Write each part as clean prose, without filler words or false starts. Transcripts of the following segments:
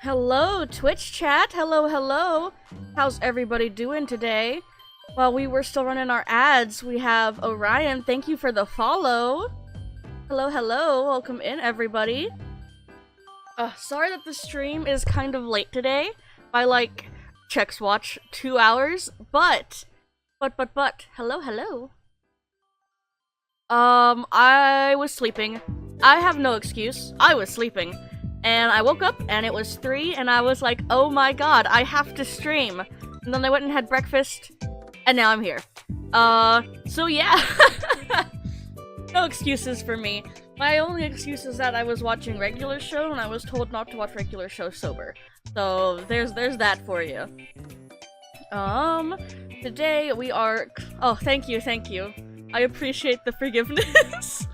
Hello, Twitch chat. Hello, hello. How's everybody doing today? While we were still running our ads, we have Orion. Thank you for the follow. Hello, hello. Welcome in, everybody. Sorry that the stream is kind of late today. By, like, checks watch 2 hours, but, hello, hello. I was sleeping. I have no excuse. I was sleeping. And I woke up, and it was 3, and I was like, oh my god, I have to stream. And then I went and had breakfast, and now I'm here. So yeah. No excuses for me. My only excuse is that I was watching regular show, and I was told not to watch regular show sober. So, there's that for you. Today we are... Oh, thank you. I appreciate the forgiveness.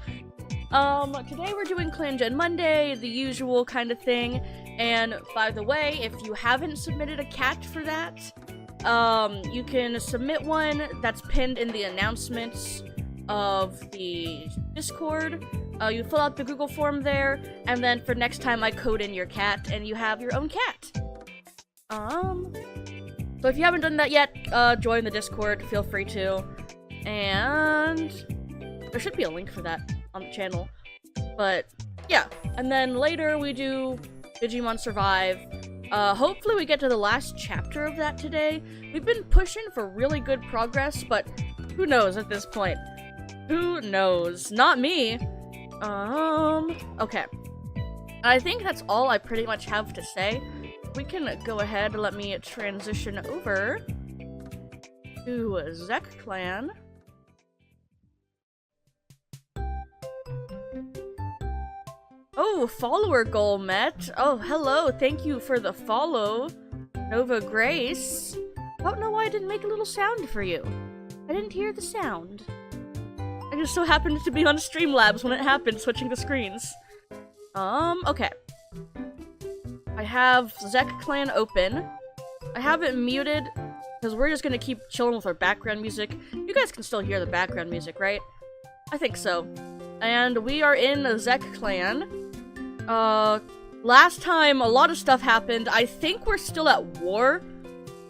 Today we're doing Clangen Monday, the usual kind of thing, and by the way, if you haven't submitted a cat for that, you can submit one that's pinned in the announcements of the Discord. You fill out the Google form there, and then for next time I code in your cat, and you have your own cat. So if you haven't done that yet, join the Discord, feel free to, and there should be a link for that on the channel, but yeah. And then later we do Digimon Survive. Hopefully we get to the last chapter of that today. We've been pushing for really good progress, but who knows at this point? Who knows? Not me. Okay. I think that's all I pretty much have to say. We can go ahead and let me transition over to Zek Clan. Oh, follower goal met. Oh, hello. Thank you for the follow, Nova Grace. I don't know why I didn't make a little sound for you. I didn't hear the sound. I just so happened to be on Streamlabs when it happened, switching the screens. Okay. I have Zek Clan open. I have it muted, because we're just gonna keep chilling with our background music. You guys can still hear the background music, right? I think so. And we are in the Zek Clan. Last time a lot of stuff happened. I think we're still at war.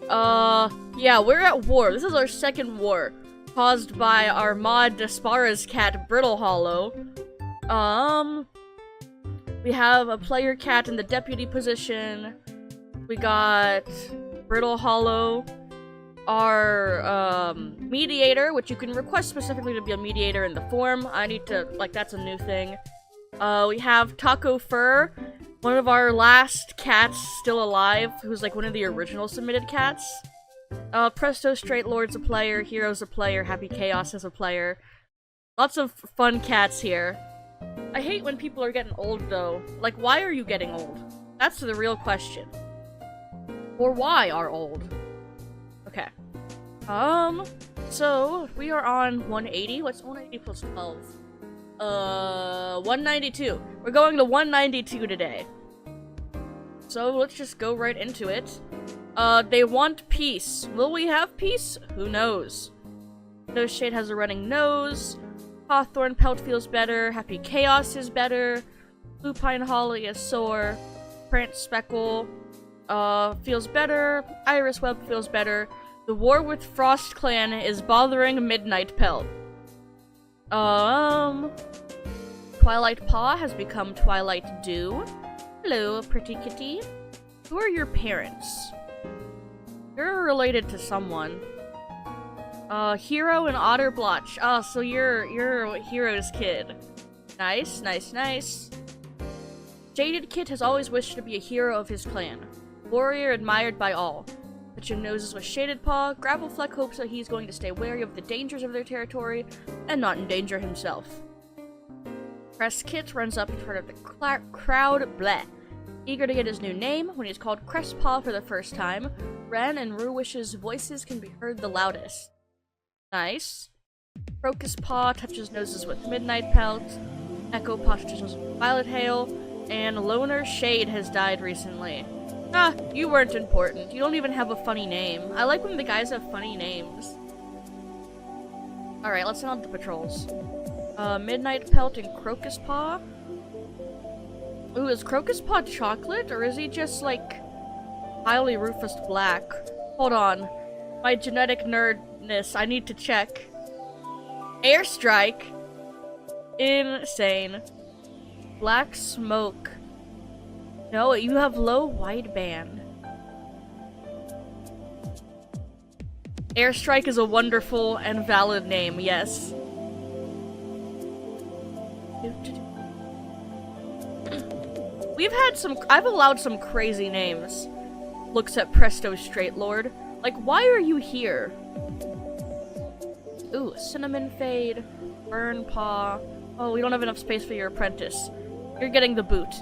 Yeah, we're at war. This is our second war, caused by our mod Despara's cat, Brittle Hollow. We have a player cat in the deputy position. We got Brittle Hollow, our, mediator, which you can request specifically to be a mediator in the form. I need to, like, that's a new thing. We have Taco Fur, one of our last cats still alive, who's, like, one of the original submitted cats. Presto Straight Lord's a player, Hero's a player, Happy Chaos is a player. Lots of fun cats here. I hate when people are getting old, though. Like, why are you getting old? That's the real question. Or why are old? Okay. So, we are on 180. What's 180 plus 12? 192. We're going to 192 today. So, let's just go right into it. They want peace. Will we have peace? Who knows? No Shade has a running nose. Hawthorn Pelt feels better. Happy Chaos is better. Lupine Holly is sore. Prance Speckle, feels better. Iris Web feels better. The war with Frost Clan is bothering Midnight Pelt. Twilight Paw has become Twilight Dew. Hello, pretty kitty. Who are your parents? You're related to someone. Hero and Otter Blotch. Oh, so you're Hero's kid. Nice, nice, nice. Jaded Kit has always wished to be a hero of his clan. Warrior admired by all. But your noses with Shaded Paw, Gravelfleck hopes that he's going to stay wary of the dangers of their territory and not endanger himself. Crest Kit runs up in front of the crowd, bleh, eager to get his new name. When he's called Crest Paw for the first time, Ren and Ruwish's voices can be heard the loudest. Nice. Crocus Paw touches noses with Midnight Pelt. Echo Paw touches noses with Violet Hail. And Loner Shade has died recently. Ah, you weren't important. You don't even have a funny name. I like when the guys have funny names. Alright, let's send out the patrols. Midnight Pelt and Crocus Paw. Ooh, is Crocus Pod chocolate, or is he just, like, highly Rufus Black? Hold on. My genetic nerdness, I need to check. Airstrike. Insane. Black Smoke. No, you have low wideband. Airstrike is a wonderful and valid name, yes. I've allowed some crazy names. Looks at Presto Straight Lord. Like, why are you here? Ooh, Cinnamon Fade, Burn Paw. Oh, we don't have enough space for your apprentice. You're getting the boot.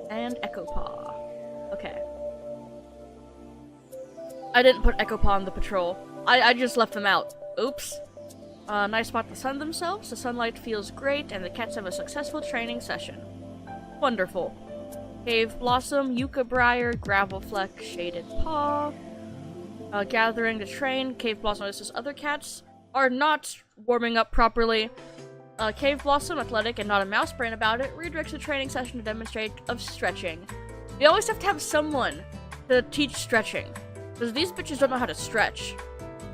And Echo Paw. Okay. I didn't put Echo Paw on the patrol. I just left them out. Oops. Nice spot to sun themselves. The sunlight feels great, and the cats have a successful training session. Wonderful. Cave Blossom, Yucca Briar, Gravel Fleck, Shaded Paw. Gathering to train. Cave Blossom notices other cats are not warming up properly. Cave Blossom, athletic and not a mouse brain about it, redirects the training session to demonstrate of stretching. We always have to have someone to teach stretching, because these bitches don't know how to stretch.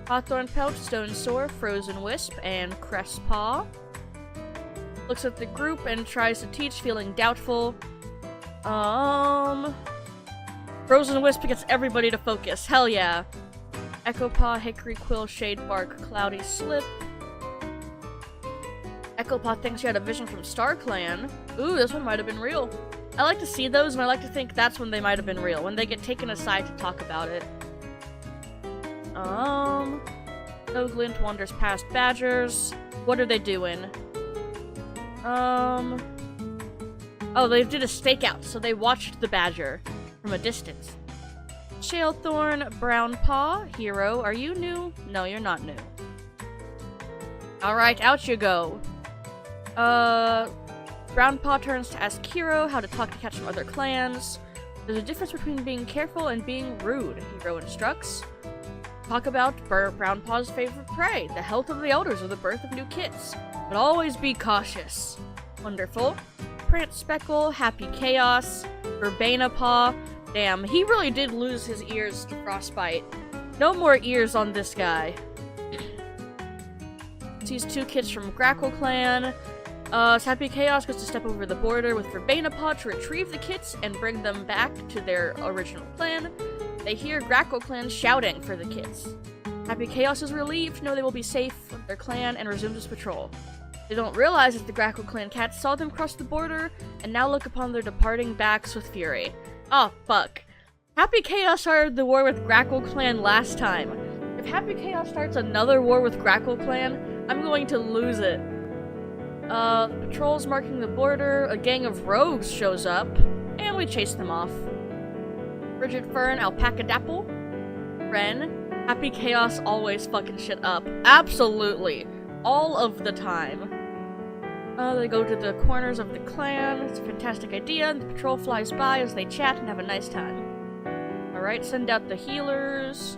Hawthorn Pelt, Stone Sore, Frozen Wisp, and Crest Paw. Looks at the group and tries to teach, feeling doubtful. Frozen Wisp gets everybody to focus. Hell yeah. Echo Paw, Hickory Quill, Shade Bark, Cloudy Slip. Echo Paw thinks she had a vision from Star Clan. Ooh, this one might have been real. I like to see those, and I like to think that's when they might have been real, when they get taken aside to talk about it. No Glint wanders past Badgers. What are they doing? Oh, they did a stakeout, so they watched the Badger from a distance. Shalethorn, Brown Paw, Hero, are you new? No, you're not new. Alright, out you go. Brown Paw turns to ask Hero how to talk to cats from other clans. There's a difference between being careful and being rude, Hero instructs. Talk about Brown Paw's favorite prey, the health of the elders or the birth of new kits. But always be cautious. Wonderful. Prance Speckle, Happy Chaos, Verbena Paw. Damn, he really did lose his ears to frostbite. No more ears on this guy. Sees two kids from Grackle Clan. Happy Chaos goes to step over the border with Verbena Paw to retrieve the kits and bring them back to their original clan. They hear Grackle Clan shouting for the kits. Happy Chaos is relieved to know they will be safe with their clan and resumes his patrol. They don't realize that the Grackle Clan cats saw them cross the border and now look upon their departing backs with fury. Oh, fuck. Happy Chaos started the war with Grackle Clan last time. If Happy Chaos starts another war with Grackle Clan, I'm going to lose it. The patrols marking the border, a gang of rogues shows up, and we chase them off. Frigid Fern, Alpaca Dapple, Ren, Happy Chaos always fucking shit up. Absolutely. All of the time. They go to the corners of the clan. It's a fantastic idea, and the patrol flies by as they chat and have a nice time. Alright, send out the healers.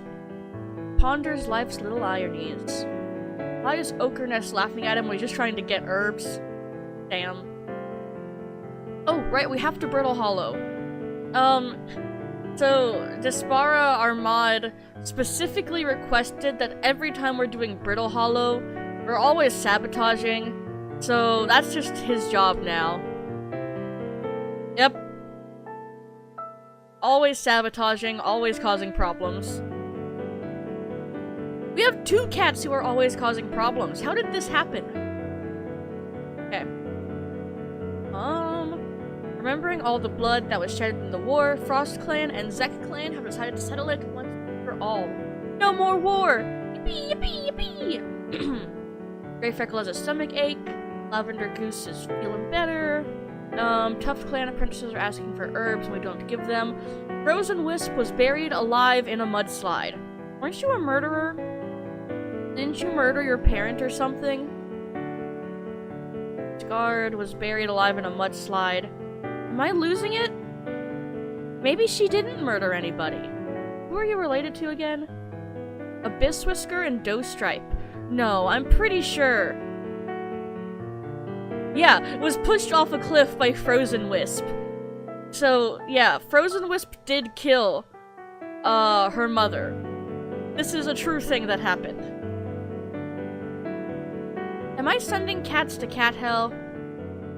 Ponders life's little ironies. Why is Ochreness laughing at him when he's just trying to get herbs? Damn. Oh, right, we have to Brittle Hollow. So, Despara, our mod, specifically requested that every time we're doing Brittle Hollow, we're always sabotaging. So, that's just his job now. Yep. Always sabotaging, always causing problems. We have two cats who are always causing problems. How did this happen? Okay. Remembering all the blood that was shed in the war, Frost Clan and Zek Clan have decided to settle it once and for all. No more war! Yippee, yippee, yippee! Grey Freckle has a stomach ache. Lavender Goose is feeling better. Tuft Clan apprentices are asking for herbs and we don't give them. Frozen Wisp was buried alive in a mudslide. Weren't you a murderer? Didn't you murder your parent or something? Scarred was buried alive in a mudslide. Am I losing it? Maybe she didn't murder anybody. Who are you related to again? Abyss Whisker and Doe Stripe. No, I'm pretty sure. Yeah, was pushed off a cliff by Frozen Wisp. So, yeah, Frozen Wisp did kill, her mother. This is a true thing that happened. Am I sending cats to cat hell?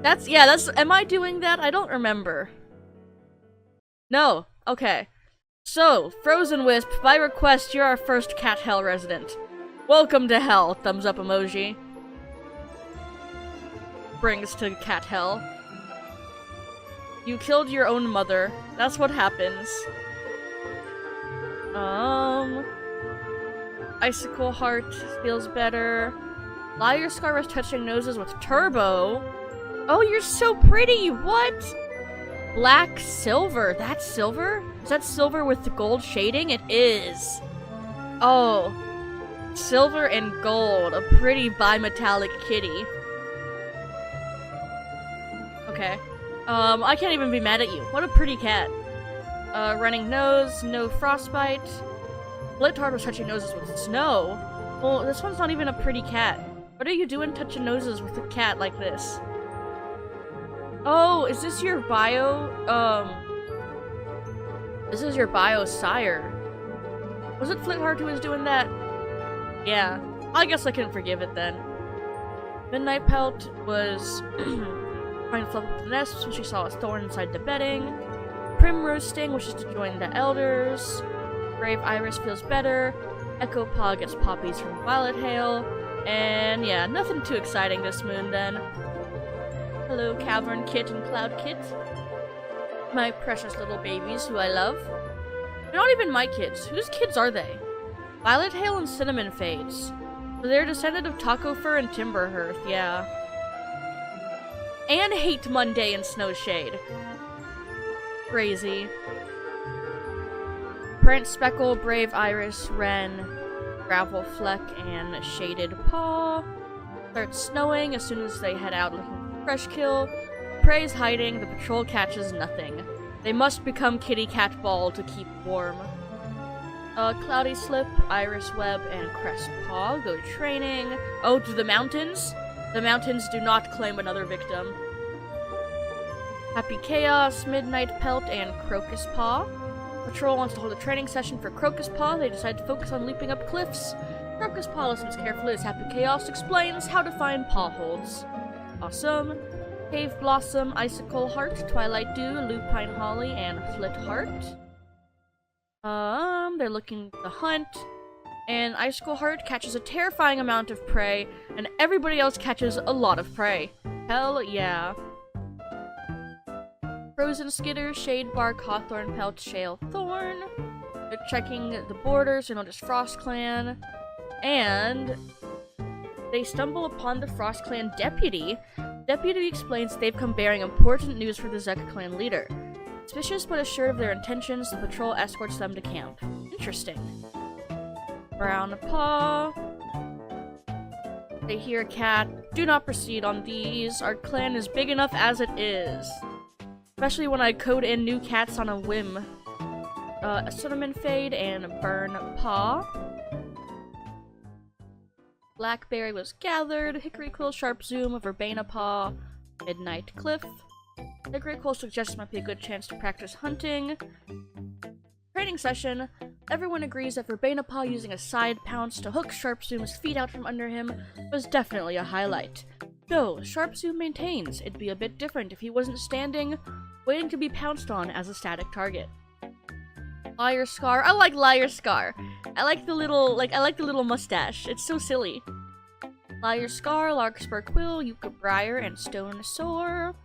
Am I doing that? I don't remember. No, okay. So, Frozen Wisp, by request, you're our first cat hell resident. Welcome to hell, thumbs up emoji. Brings to cat hell. You killed your own mother. That's what happens. Icicle Heart feels better. Liar Scar was touching noses with Turbo. Oh, you're so pretty! What? Black Silver. That's silver? Is that silver with the gold shading? It is. Oh. Silver and gold. A pretty bimetallic kitty. Okay. I can't even be mad at you. What a pretty cat. Running nose, no frostbite. Blitzard was touching noses with snow. Well, this one's not even a pretty cat. What are you doing touching noses with a cat like this? Oh, is this your bio? This is your bio sire. Was it Flintheart who was doing that? Yeah. I guess I can forgive it then. Midnight Pelt was trying to fluff up the nest when she saw a thorn inside the bedding. Primrose Sting wishes to join the elders. Brave Iris feels better. Echo Paw gets poppies from Violet Hail. And yeah, nothing too exciting this moon then. Hello, Cavern Kit and Cloud Kit. My precious little babies who I love. They're not even my kids. Whose kids are they? Violet Hail and Cinnamon Fades. So they're descendant of Taco Fur and Timberhearth, yeah. And Hate Monday and Snowshade. Crazy. Brent Speckle, Brave Iris, Wren, Gravel Fleck, and Shaded Paw. Starts snowing as soon as they head out looking for fresh kill. Prey's hiding, the patrol catches nothing. They must become Kitty Cat Ball to keep warm. Cloudy Slip, Iris Web, and Crest Paw go training. Oh, to the mountains? The mountains do not claim another victim. Happy Chaos, Midnight Pelt, and Crocus Paw. Patrol wants to hold a training session for Crocus Paw. They decide to focus on leaping up cliffs. Crocus Paw listens carefully as Happy Chaos explains how to find paw holds. Awesome. Cave Blossom, Icicle Heart, Twilight Dew, Lupine Holly, and Flit Heart. They're looking to hunt. And Icicle Heart catches a terrifying amount of prey, and everybody else catches a lot of prey. Hell yeah. Frozen Skitter, Shade Bark, Hawthorn Pelt, Shale Thorn. They're checking the borders, they're known as Frost Clan. And they stumble upon the Frost Clan deputy. Deputy explains they've come bearing important news for the Zeka clan leader. Suspicious but assured of their intentions, the patrol escorts them to camp. Interesting. Brown Paw. They hear a cat. Do not proceed on these. Our clan is big enough as it is. Especially when I code in new cats on a whim. A Cinnamon Fade and a Burn Paw. Blackberry was gathered. Hickory Quill, Sharp Zoom, a Verbena Paw, Midnight Cliff. Hickory Quill suggests might be a good chance to practice hunting. Training session. Everyone agrees that Verbena Paw using a side pounce to hook Sharp Zoom's feet out from under him was definitely a highlight. Though, Sharp Zoom maintains it'd be a bit different if he wasn't standing, waiting to be pounced on as a static target. Liar Scar. I like Liar Scar. I like the little mustache. It's so silly. Liar Scar, Larkspur Quill, Yucca Briar, and Stone Soar.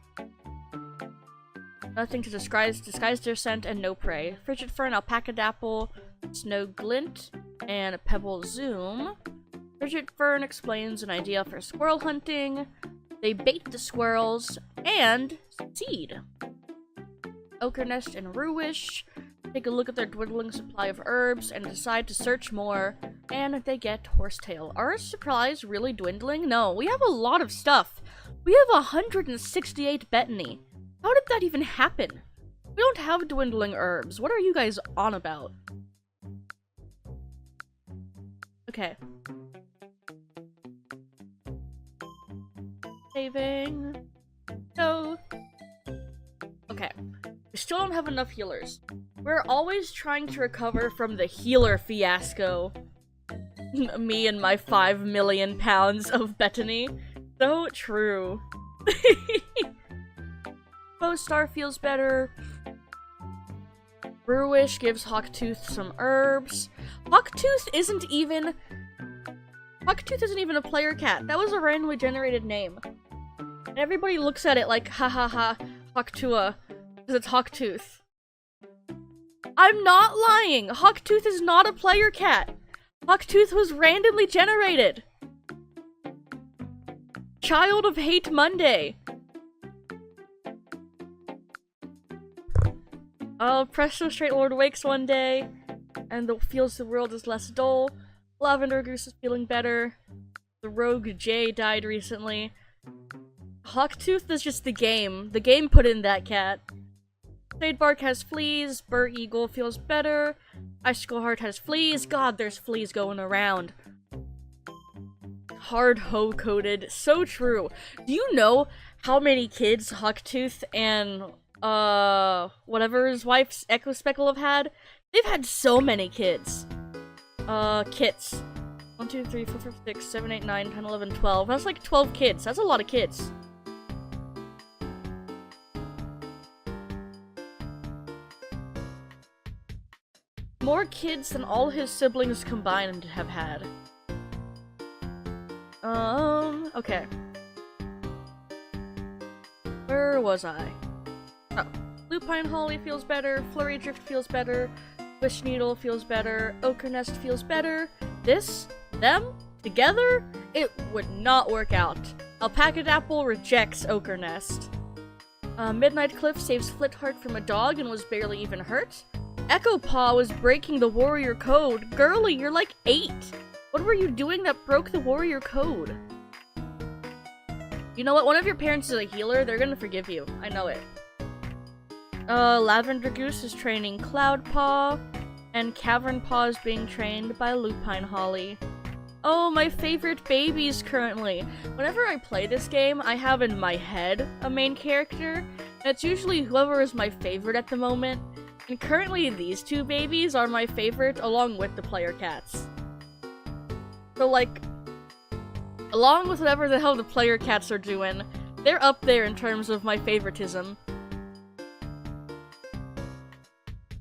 Nothing to disguise their scent and no prey. Frigid Fern, Alpaca Dapple, Snow Glint, and Pebble Zoom. Frigid Fern explains an idea for squirrel hunting. They bait the squirrels and succeed. Ochre Nest and Ruish take a look at their dwindling supply of herbs and decide to search more, and they get Horsetail. Are supplies really dwindling? No, we have a lot of stuff. We have 168 Betony. How did that even happen? We don't have dwindling herbs. What are you guys on about? Okay. Saving. No. Okay. We still don't have enough healers. We're always trying to recover from the healer fiasco. Me and my 5 million pounds of Bethany. So true. Star feels better. Brewish gives Hawktooth some herbs. Hawktooth isn't even a player cat. That was a randomly generated name. And everybody looks at it like, ha ha ha, Hawktua, because it's Hawktooth. I'm not lying! Hawktooth is not a player cat! Hawktooth was randomly generated! Child of Hate Monday! Presto Straight Lord wakes one day, and feels the world is less dull. Lavender Goose is feeling better. The rogue Jay died recently. Hawktooth is just the game. The game put in that cat. Shadebark has fleas. Bur Eagle feels better. Icicle Heart has fleas. God, there's fleas going around. Hard hoe-coded. So true. Do you know how many kids Hawktooth and, whatever his wife's Echo Speckle have had? They've had so many kids. Kits. 1, 2, 3, 4, 5, 6, 7, 8, 9, 10, 11, 12. That's like 12 kids. That's a lot of kids. More kids than all his siblings combined have had. Okay. Where was I? Oh. Lupine Holly feels better, Flurry Drift feels better, Wish Needle feels better, Ochre Nest feels better. This? Them? Together? It would not work out. Alpaca Dapple rejects Ochre Nest. Midnight Cliff saves Flitheart from a dog and was barely even hurt. Echo Paw was breaking the warrior code. Girly, you're like 8. What were you doing that broke the warrior code? You know what? One of your parents is a healer. They're gonna forgive you. I know it. Lavender Goose is training Cloud Paw, and Cavern Paw is being trained by Lupine Holly. Oh, my favorite babies currently. Whenever I play this game, I have in my head a main character, and it's usually whoever is my favorite at the moment. And currently, these two babies are my favorite, along with the player cats. So, like, along with whatever the hell the player cats are doing, they're up there in terms of my favoritism.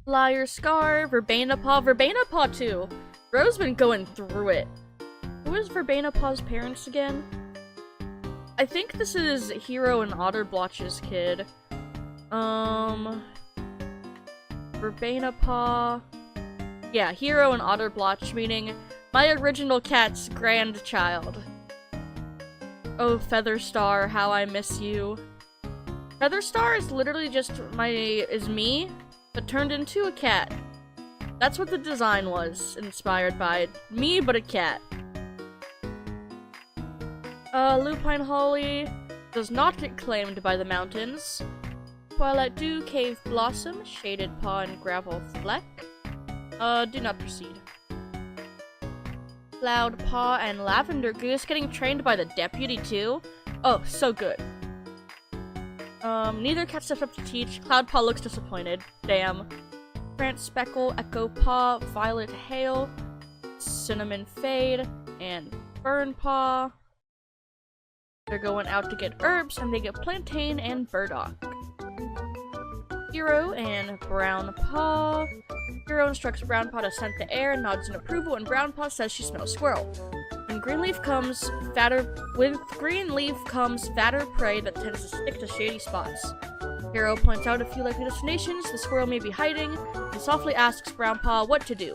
Liar Scar, Verbena Paw too. Bro's been going through it. Who is Verbena Paw's parents again? I think this is Hero and Otterblotch's kid. Verbena Paw. Yeah, Hero and Otterblotch, meaning my original cat's grandchild. Oh, Featherstar, how I miss you. Featherstar is literally just is me, but turned into a cat. That's what the design was inspired by. Me, but a cat. Lupine Holly does not get claimed by the mountains. Twilight Dew, Cave Blossom, Shaded Paw, and Gravel Fleck. Do not proceed. Cloud Paw and Lavender Goose getting trained by the deputy too. Oh, so good. Neither cat steps up to teach. Cloud Paw looks disappointed. Damn. Prance Speckle, Echo Paw, Violet Hail, Cinnamon Fade, and Fern Paw. They're going out to get herbs, and they get Plantain and Burdock. Hero and Brown Paw. Hero instructs Brown Paw to scent the air and nods in approval, and Brown Paw says she smells squirrel. With green leaf comes fatter prey that tends to stick to shady spots. Hero points out a few likely destinations the squirrel may be hiding, and softly asks Brown Paw what to do.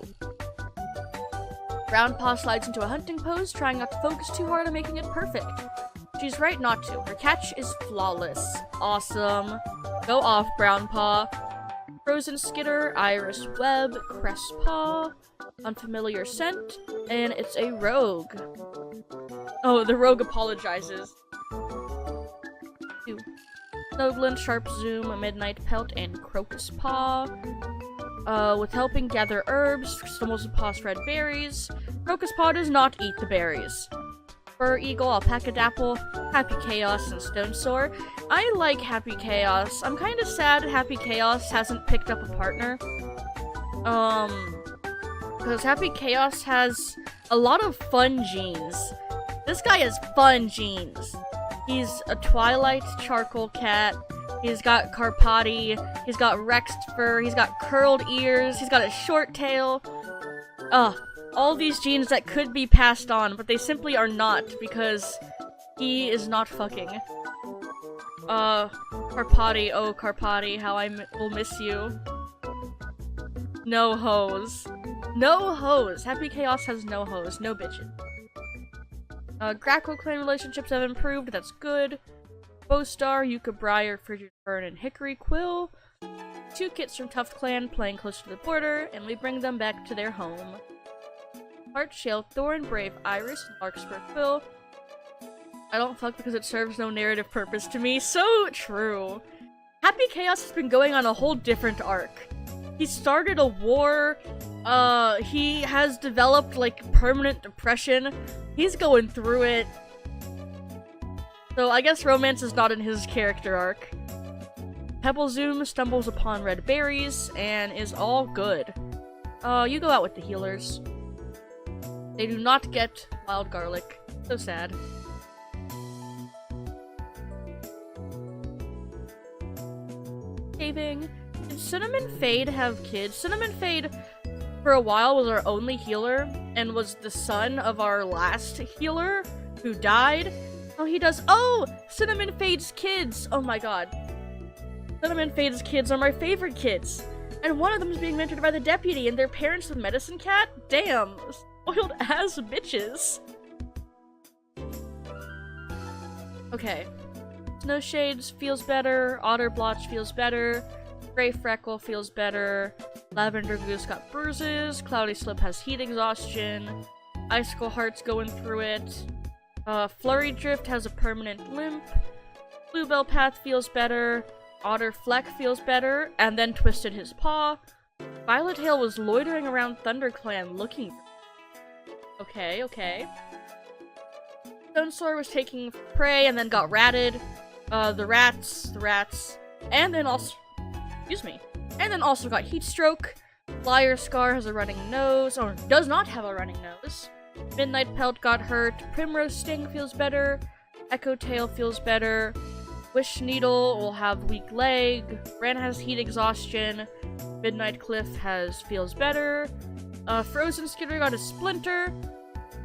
Brown Paw slides into a hunting pose, trying not to focus too hard on making it perfect. She's right not to. Her catch is flawless. Awesome. Go off, Brown Paw. Frozen Skitter, Iris Web, Cress Paw, Unfamiliar Scent, and it's a rogue. Oh, the rogue apologizes. Snowglint, Sharp Zoom, Midnight Pelt, and Crocus Paw. With helping gather herbs, stumbles upon red berries. Crocus Paw does not eat the berries. Fur Eagle, Alpaca Dapple, Happy Chaos, and Stone Soar. I like Happy Chaos. I'm kind of sad Happy Chaos hasn't picked up a partner. Because Happy Chaos has a lot of fun genes. This guy has fun genes. He's a Twilight Charcoal Cat. He's got Carpati. He's got Rexed Fur. He's got curled ears. He's got a short tail. All these genes that could be passed on, but they simply are not because he is not fucking. Carpati, oh Carpati, how I will miss you. No hoes. No hoes! Happy Chaos has no hoes, no bitches. Grackle clan relationships have improved, that's good. Bowstar, Yucca Briar, Frigid Fern, and Hickory Quill. 2 kits from Tuft Clan playing close to the border, and we bring them back to their home. Heart Shale, Thorn, Brave Iris, and Larkspur Quill. I don't fuck because it serves no narrative purpose to me. So true. Happy Chaos has been going on a whole different arc. He started a war, he has developed, like, permanent depression. He's going through it. So I guess romance is not in his character arc. Pebblezoom stumbles upon red berries and is all good. You go out with the healers. They do not get wild garlic. So sad. Caving. Did Cinnamon Fade have kids? Cinnamon Fade, for a while, was our only healer, and was the son of our last healer, who died. Oh, he does- Oh! Cinnamon Fade's kids! Oh my god. Cinnamon Fade's kids are my favorite kids! And one of them is being mentored by the deputy, and their parents with Medicine Cat? Damn! Spoiled ass bitches! Okay. Snow Shades feels better, Otter Blotch feels better, Grey Freckle feels better, Lavender Goose got bruises, Cloudy Slip has heat exhaustion, Icicle Heart's going through it, Flurry Drift has a permanent limp, Bluebell Path feels better, Otter Fleck feels better, and then twisted his paw. Violet Tail was loitering around ThunderClan looking. Okay, okay. Stone Soar was taking prey and then got ratted. The rats, and then also, excuse me, and then also got heat stroke. Liar Scar has a running nose, or does not have a running nose. Midnight Pelt got hurt. Primrose Sting feels better. Echo Tail feels better. Wish Needle will have weak leg. Ran has heat exhaustion. Midnight Cliff feels better. Frozen Skitter got a splinter.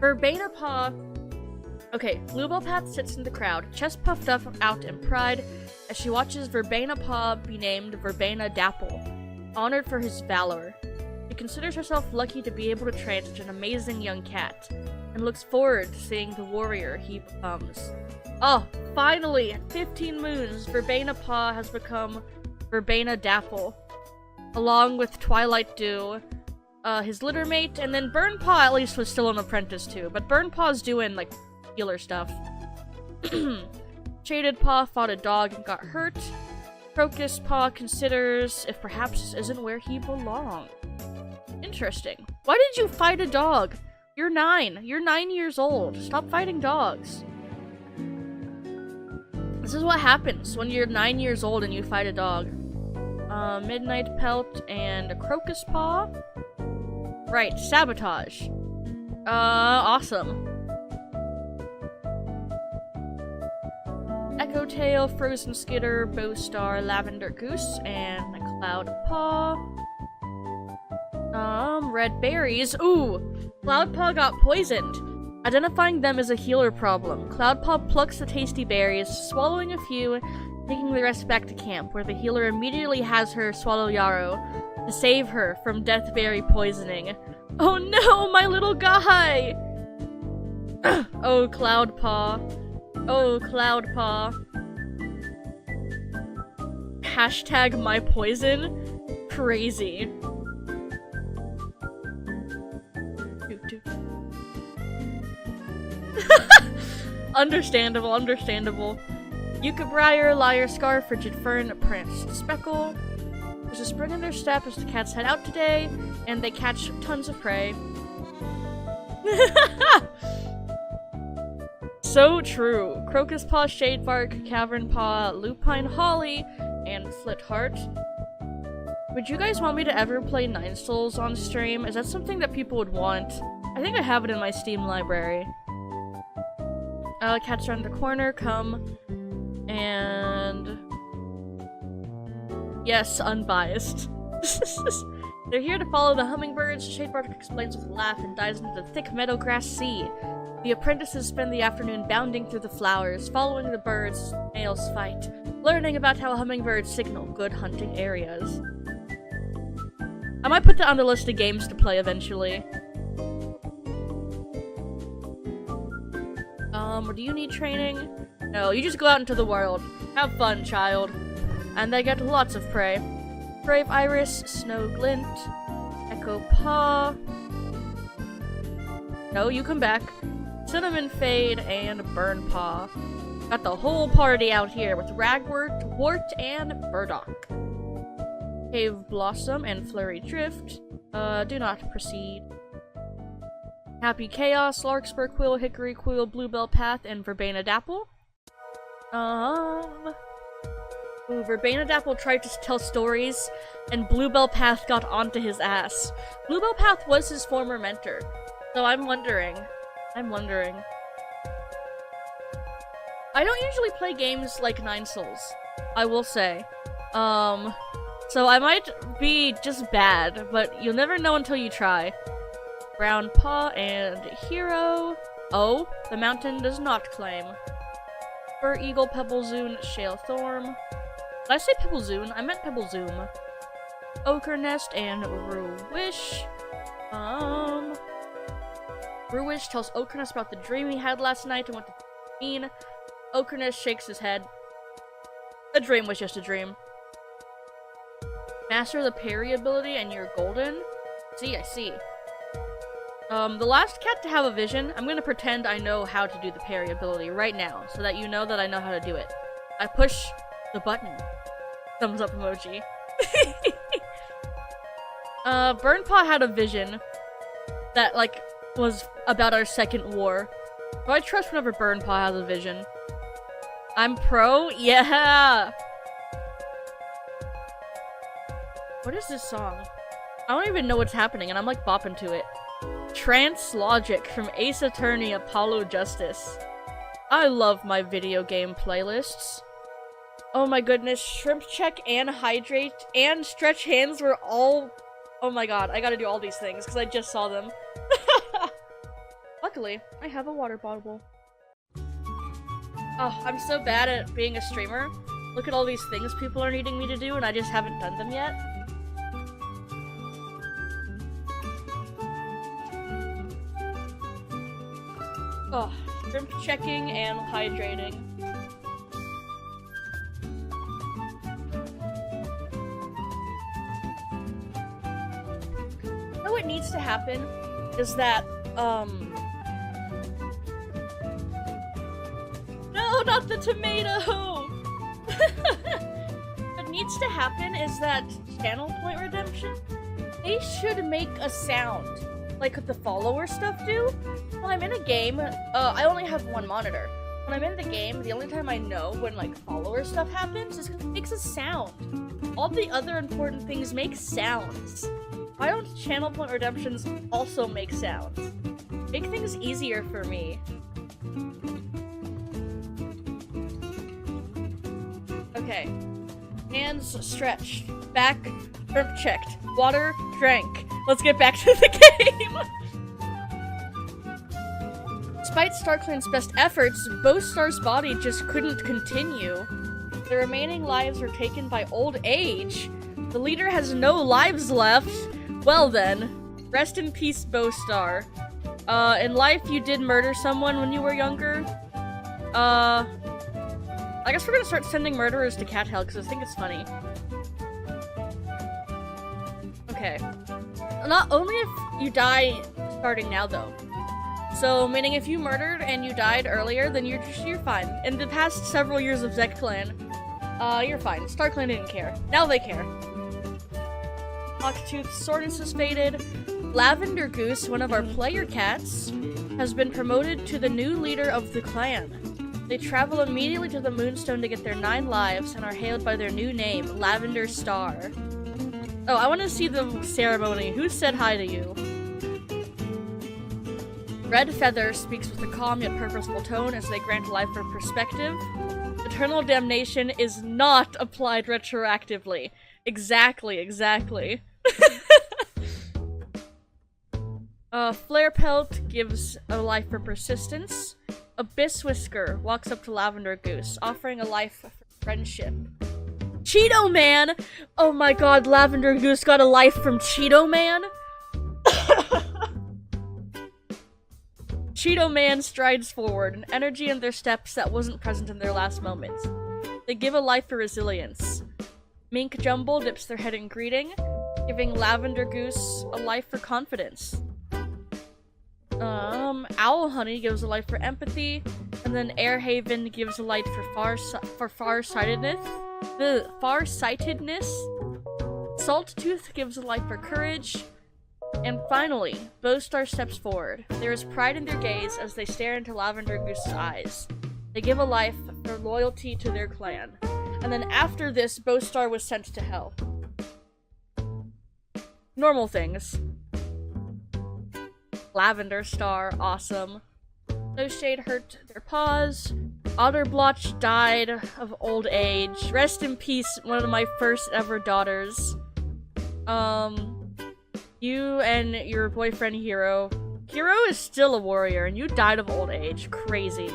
Verbena Paw. Okay, Bluebell Path sits in the crowd, chest puffed up out in pride, as she watches Verbena Paw be named Verbena Dapple, honored for his valor. She considers herself lucky to be able to train such an amazing young cat, and looks forward to seeing the warrior he becomes. Oh, finally! At 15 moons, Verbena Paw has become Verbena Dapple, along with Twilight Dew, his littermate, and then Burn Paw at least was still an apprentice too, but Burn Paw's doing, like, healer stuff. Shaded Paw fought a dog and got hurt. Crocus Paw considers if perhaps this isn't where he belongs. Interesting. Why did you fight a dog? You're 9. You're 9 years old. Stop fighting dogs. This is what happens when you're 9 years old and you fight a dog. Midnight Pelt and a Crocus Paw. Right, Sabotage. Awesome. Echo Tail, Frozen Skitter, Bowstar, Lavender Goose, and a Cloud Paw. Red Berries. Ooh! Cloud Paw got poisoned. Identifying them is a healer problem. Cloud Paw plucks the tasty berries, swallowing a few, taking the rest back to camp, where the healer immediately has her swallow Yarrow to save her from deathberry poisoning. Oh no, my little guy! Oh, Cloud Paw. Oh, Cloud Paw. Hashtag my poison. Crazy. Understandable, understandable. Yucca Briar, Liar Scar, Frigid Fern, Pranced Speckle. There's a spring in their step as the cats head out today, and they catch tons of prey. So true. Crocus Paw, Shadebark, Cavern Paw, Lupine Holly, and Flitheart. Would you guys want me to ever play Nine Souls on stream? Is that something that people would want? I think I have it in my Steam library. Cats around the corner, come. And... yes, unbiased. They're here to follow the hummingbirds. Shadebark explains with a laugh and dives into the thick meadowgrass sea. The apprentices spend the afternoon bounding through the flowers, following the birds' males fight, learning about how hummingbirds signal good hunting areas. I might put that on the list of games to play eventually. Do you need training? No, you just go out into the world. Have fun, child. And they get lots of prey. Brave Iris, Snow Glint, Echo Paw. No, you come back. Cinnamon Fade and Burn Paw. Got the whole party out here with Ragwort, Wart, and Burdock. Cave Blossom and Flurry Drift. Do not proceed. Happy Chaos, Larkspur Quill, Hickory Quill, Bluebell Path, and Verbena Dapple. Verbena Dapple tried to tell stories, and Bluebell Path got onto his ass. Bluebell Path was his former mentor, so I'm wondering. I don't usually play games like Nine Souls, I will say. So I might be just bad, but you'll never know until you try. Brown Paw and Hero. Oh, the mountain does not claim. Fur Eagle, Pebblezoon, Shale Thorn. Did I say Pebblezoon? I meant Pebblezoom. Ochre Nest and Ruwish. Ruwish tells Ochre Nest about the dream he had last night and what it mean. Ochre Nest shakes his head. The dream was just a dream. Master the parry ability and you're golden? See, I see. The last cat to have a vision, I'm gonna pretend I know how to do the parry ability right now, so that you know that I know how to do it. I push the button. Thumbs up emoji. Burnpaw had a vision that, like, was about our second war. So I trust whenever Burnpaw has a vision. I'm pro? Yeah! What is this song? I don't even know what's happening, and I'm, like, bopping to it. Trance Logic from Ace Attorney Apollo Justice. I love my video game playlists. Oh my goodness, Shrimp Check and Hydrate and Stretch Hands were all... oh my god, I gotta do all these things because I just saw them. Luckily, I have a water bottle. Oh, I'm so bad at being a streamer. Look at all these things people are needing me to do and I just haven't done them yet. Oh, shrimp checking and hydrating. What needs to happen is that, no, not the tomato! What needs to happen is that Channel Point Redemption, they should make a sound, like the follower stuff do. When I'm in a game, I only have one monitor. When I'm in the game, the only time I know when, like, follower stuff happens is because it makes a sound. All the other important things make sounds. Why don't Channel Point Redemptions also make sounds? Make things easier for me. Okay. Hands stretched. Back, shrimp checked. Water drank. Let's get back to the game! Despite StarClan's best efforts, Boastar's body just couldn't continue. The remaining lives were taken by old age. The leader has no lives left. Well then, rest in peace, Boastar. In life you did murder someone when you were younger. I guess we're gonna start sending murderers to Cat Hell because I think it's funny. Okay. Not only if you die starting now though. So, meaning if you murdered and you died earlier, then you're fine. In the past several years of Zek Clan, you're fine. StarClan didn't care. Now they care. Hawktooth Soreness is faded. Lavender Goose, one of our player cats. has been promoted to the new leader of the clan. They travel immediately to the Moonstone to get their 9 lives and are hailed by their new name, Lavender Star. Oh, I want to see the ceremony. Who said hi to you? Red Feather speaks with a calm yet purposeful tone as they grant life for perspective. Eternal damnation is not applied retroactively. Exactly. Flare Pelt gives a life for persistence. Abyss Whisker walks up to Lavender Goose, offering a life for friendship. Cheeto Man! Oh my god, Lavender Goose got a life from Cheeto Man? Cheeto Man strides forward, an energy in their steps that wasn't present in their last moments. They give a life for resilience. Mink Jumble dips their head in greeting, giving Lavender Goose a life for confidence. Owl Honey gives a life for empathy, and then Airhaven gives a light for farsightedness. Salttooth gives a life for courage, and finally, Bowstar steps forward. There is pride in their gaze as they stare into Lavender Goose's eyes. They give a life for loyalty to their clan. And then after this, Bowstar was sent to hell. Normal things. Lavender Star, awesome. No Shade hurt their paws. Otterblotch died of old age. Rest in peace, one of my first ever daughters. You and your boyfriend Hero. Hero is still a warrior, and you died of old age. Crazy.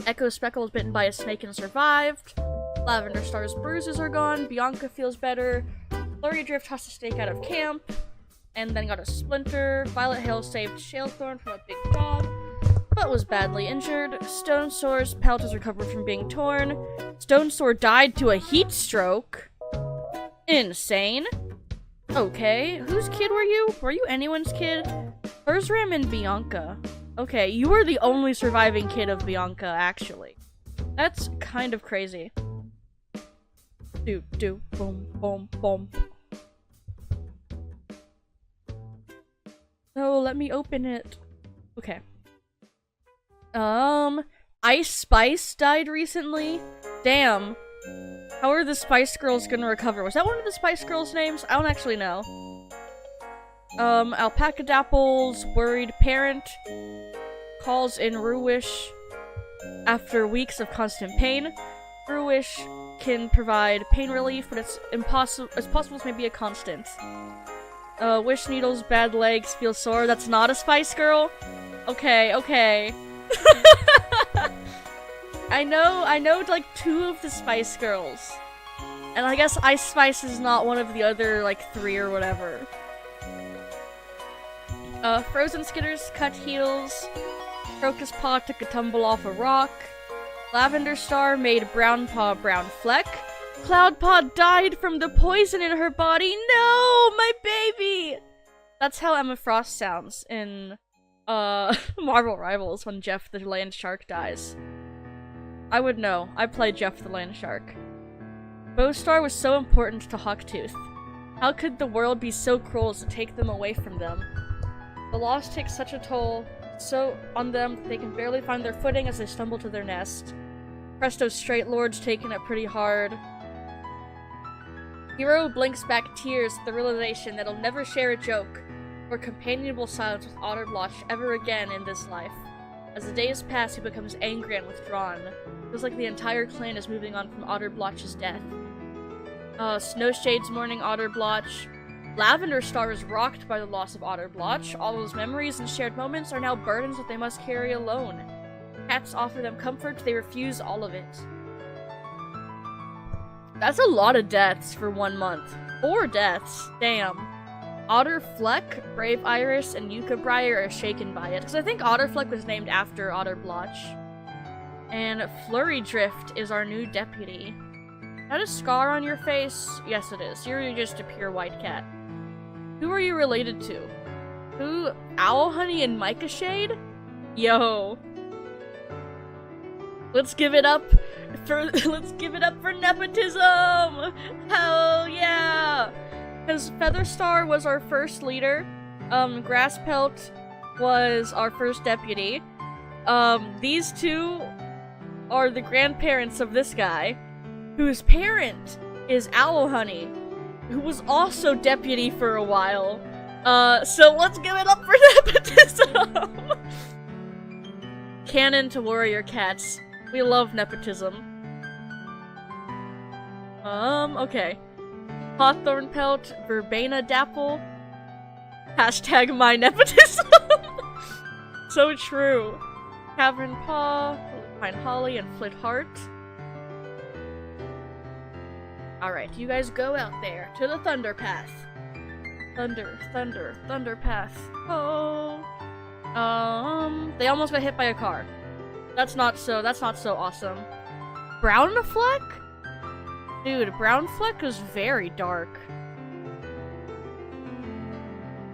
Echo Speckle was bitten by a snake and survived. Lavender Star's bruises are gone. Bianca feels better. Flurry Drift has to snake out of camp, and then got a splinter. Violet Hill saved Shalethorn from a big dog, but was badly injured. Stone Sore's pelt has recovered from being torn. Stone Sore died to a heat stroke. Insane. Okay, whose kid were you? Were you anyone's kid? Furzram and Bianca. Okay, you were the only surviving kid of Bianca, actually. That's kind of crazy. Boom, boom, boom. Oh, let me open it. Okay. Ice Spice died recently? Damn. How are the Spice Girls gonna recover? Was that one of the Spice Girls' names? I don't actually know. Alpaca Dapple's worried parent calls in Ruwish after weeks of constant pain. Ruwish can provide pain relief, but it's possible to maybe a constant. Wish Needle's bad legs feel sore. That's not a Spice Girl? Okay. I know like 2 of the Spice Girls. And I guess Ice Spice is not one of the other, like, 3 or whatever. Frozen Skitter's cut heels. Crocus Paw took a tumble off a rock. Lavender Star made Brown Paw brown fleck. Cloud Paw died from the poison in her body. No, my baby! That's how Emma Frost sounds in, Marvel Rivals when Jeff the Land Shark dies. I would know. I played Jeff the Land Shark. Bowstar was so important to Hawktooth. How could the world be so cruel as to take them away from them? The loss takes such a toll on them that they can barely find their footing as they stumble to their nest. Presto's Straight Lord's taking it pretty hard. Hero blinks back tears at the realization that he'll never share a joke or companionable silence with Otterblotch ever again in this life. As the days pass, he becomes angry and withdrawn. It feels like the entire clan is moving on from Otterblotch's death. Snowshade's mourning Otterblotch. Lavender Star is rocked by the loss of Otterblotch. All those memories and shared moments are now burdens that they must carry alone. Cats offer them comfort, they refuse all of it. That's a lot of deaths for 1 month. 4 deaths. Damn. Otterfleck, Brave Iris, and Yucca Briar are shaken by it, because I think Otterfleck was named after Otterblotch. And Flurry Drift is our new deputy. Is that a scar on your face? Yes, it is. You're just a pure white cat. Who are you related to? Who? Owl Honey and Micah Shade? Yo. Let's give it up for nepotism! Hell yeah! Because Featherstar was our first leader. Grasspelt was our first deputy. These two are the grandparents of this guy, whose parent is Owl Honey, who was also deputy for a while. So let's give it up for nepotism! Canon to warrior cats. We love nepotism. Okay. Hawthorn Pelt, Verbena Dapple. Hashtag my nepotism! So true. Cavern Paw, Pine Holly, and Flit Heart. Alright, you guys go out there to the Thunder Path. Thunder Path. Oh. They almost got hit by a car. That's not so awesome. Brown Fleck? Dude, Brown Fleck is very dark.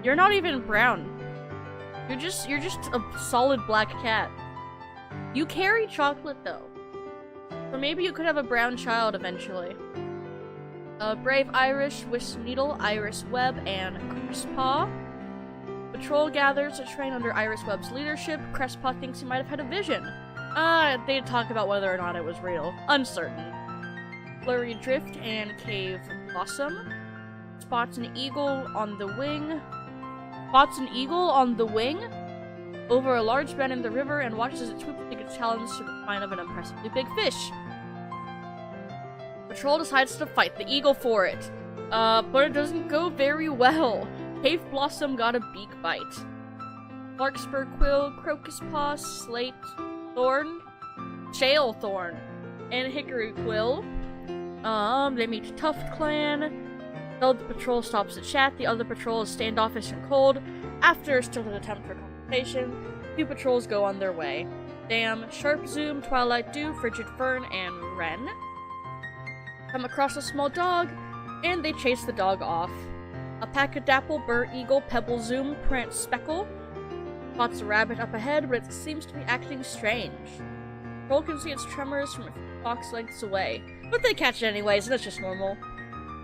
You're not even brown. You're just a solid black cat. You carry chocolate though. So maybe you could have a brown child eventually. Brave Irish, Wish Needle, Iris Webb, and Crestpaw. Patrol gathers a train under Iris Webb's leadership. Crestpaw thinks he might have had a vision. They'd talk about whether or not it was real. Uncertain. Flurry Drift and Cave Blossom. Spots an eagle on the wing. Over a large bend in the river and watches as it swoops to take a challenge to the find of an impressively big fish. Patrol decides to fight the eagle for it, but it doesn't go very well. Cave Blossom got a beak bite. Larkspur Quill, Crocus Paw, Slate Thorn, Shale Thorn, and Hickory Quill. They meet Tuft Clan. Though the patrol stops to chat, the other patrol is standoffish and cold. After a stilted attempt for conversation, two patrols go on their way. Dam, Sharp Zoom, Twilight Dew, Frigid Fern, and Wren come across a small dog, and they chase the dog off. A pack of Dapple, Burr Eagle, Pebble Zoom, Prance Speckle spots a rabbit up ahead, but it seems to be acting strange. Patrol can see its tremors from a few box lengths away, but they catch it anyways, and that's just normal.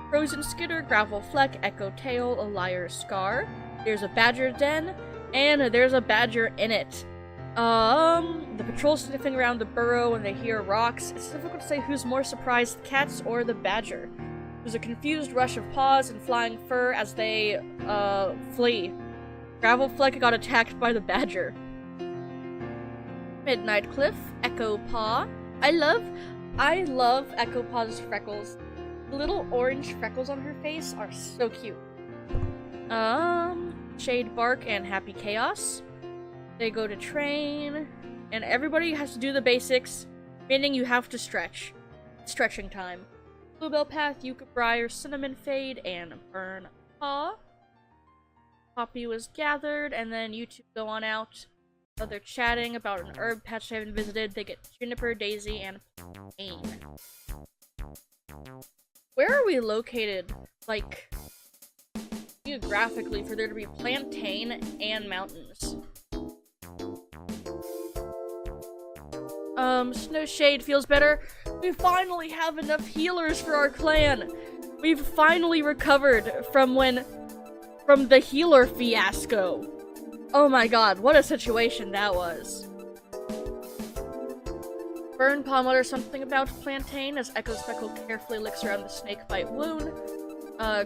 Frozen Skitter, Gravel Fleck, Echo Tail, a Liar's Scar. There's a badger den, and there's a badger in it. The patrol's sniffing around the burrow when they hear rocks. It's difficult to say who's more surprised, the cats or the badger. There's a confused rush of paws and flying fur as they, flee. Gravel Fleck got attacked by the badger. Midnight Cliff, Echo Paw. I love Echo Paw's freckles. The little orange freckles on her face are so cute. Shade Bark and Happy Chaos. They go to train, and everybody has to do the basics, meaning you have to stretch. Stretching time. Bluebell Path, Yucca Briar, Cinnamon Fade, and Burn Paw. Poppy was gathered, and then you two go on out. So they're chatting about an herb patch they haven't visited. They get Juniper, Daisy, and Pain. Where are we located, like, geographically, for there to be plantain and mountains? Snowshade feels better. We finally have enough healers for our clan. We've finally recovered from the healer fiasco. Oh my god, what a situation that was. Burn Paw mutters something about plantain as Echo Speckle carefully licks around the snakebite wound.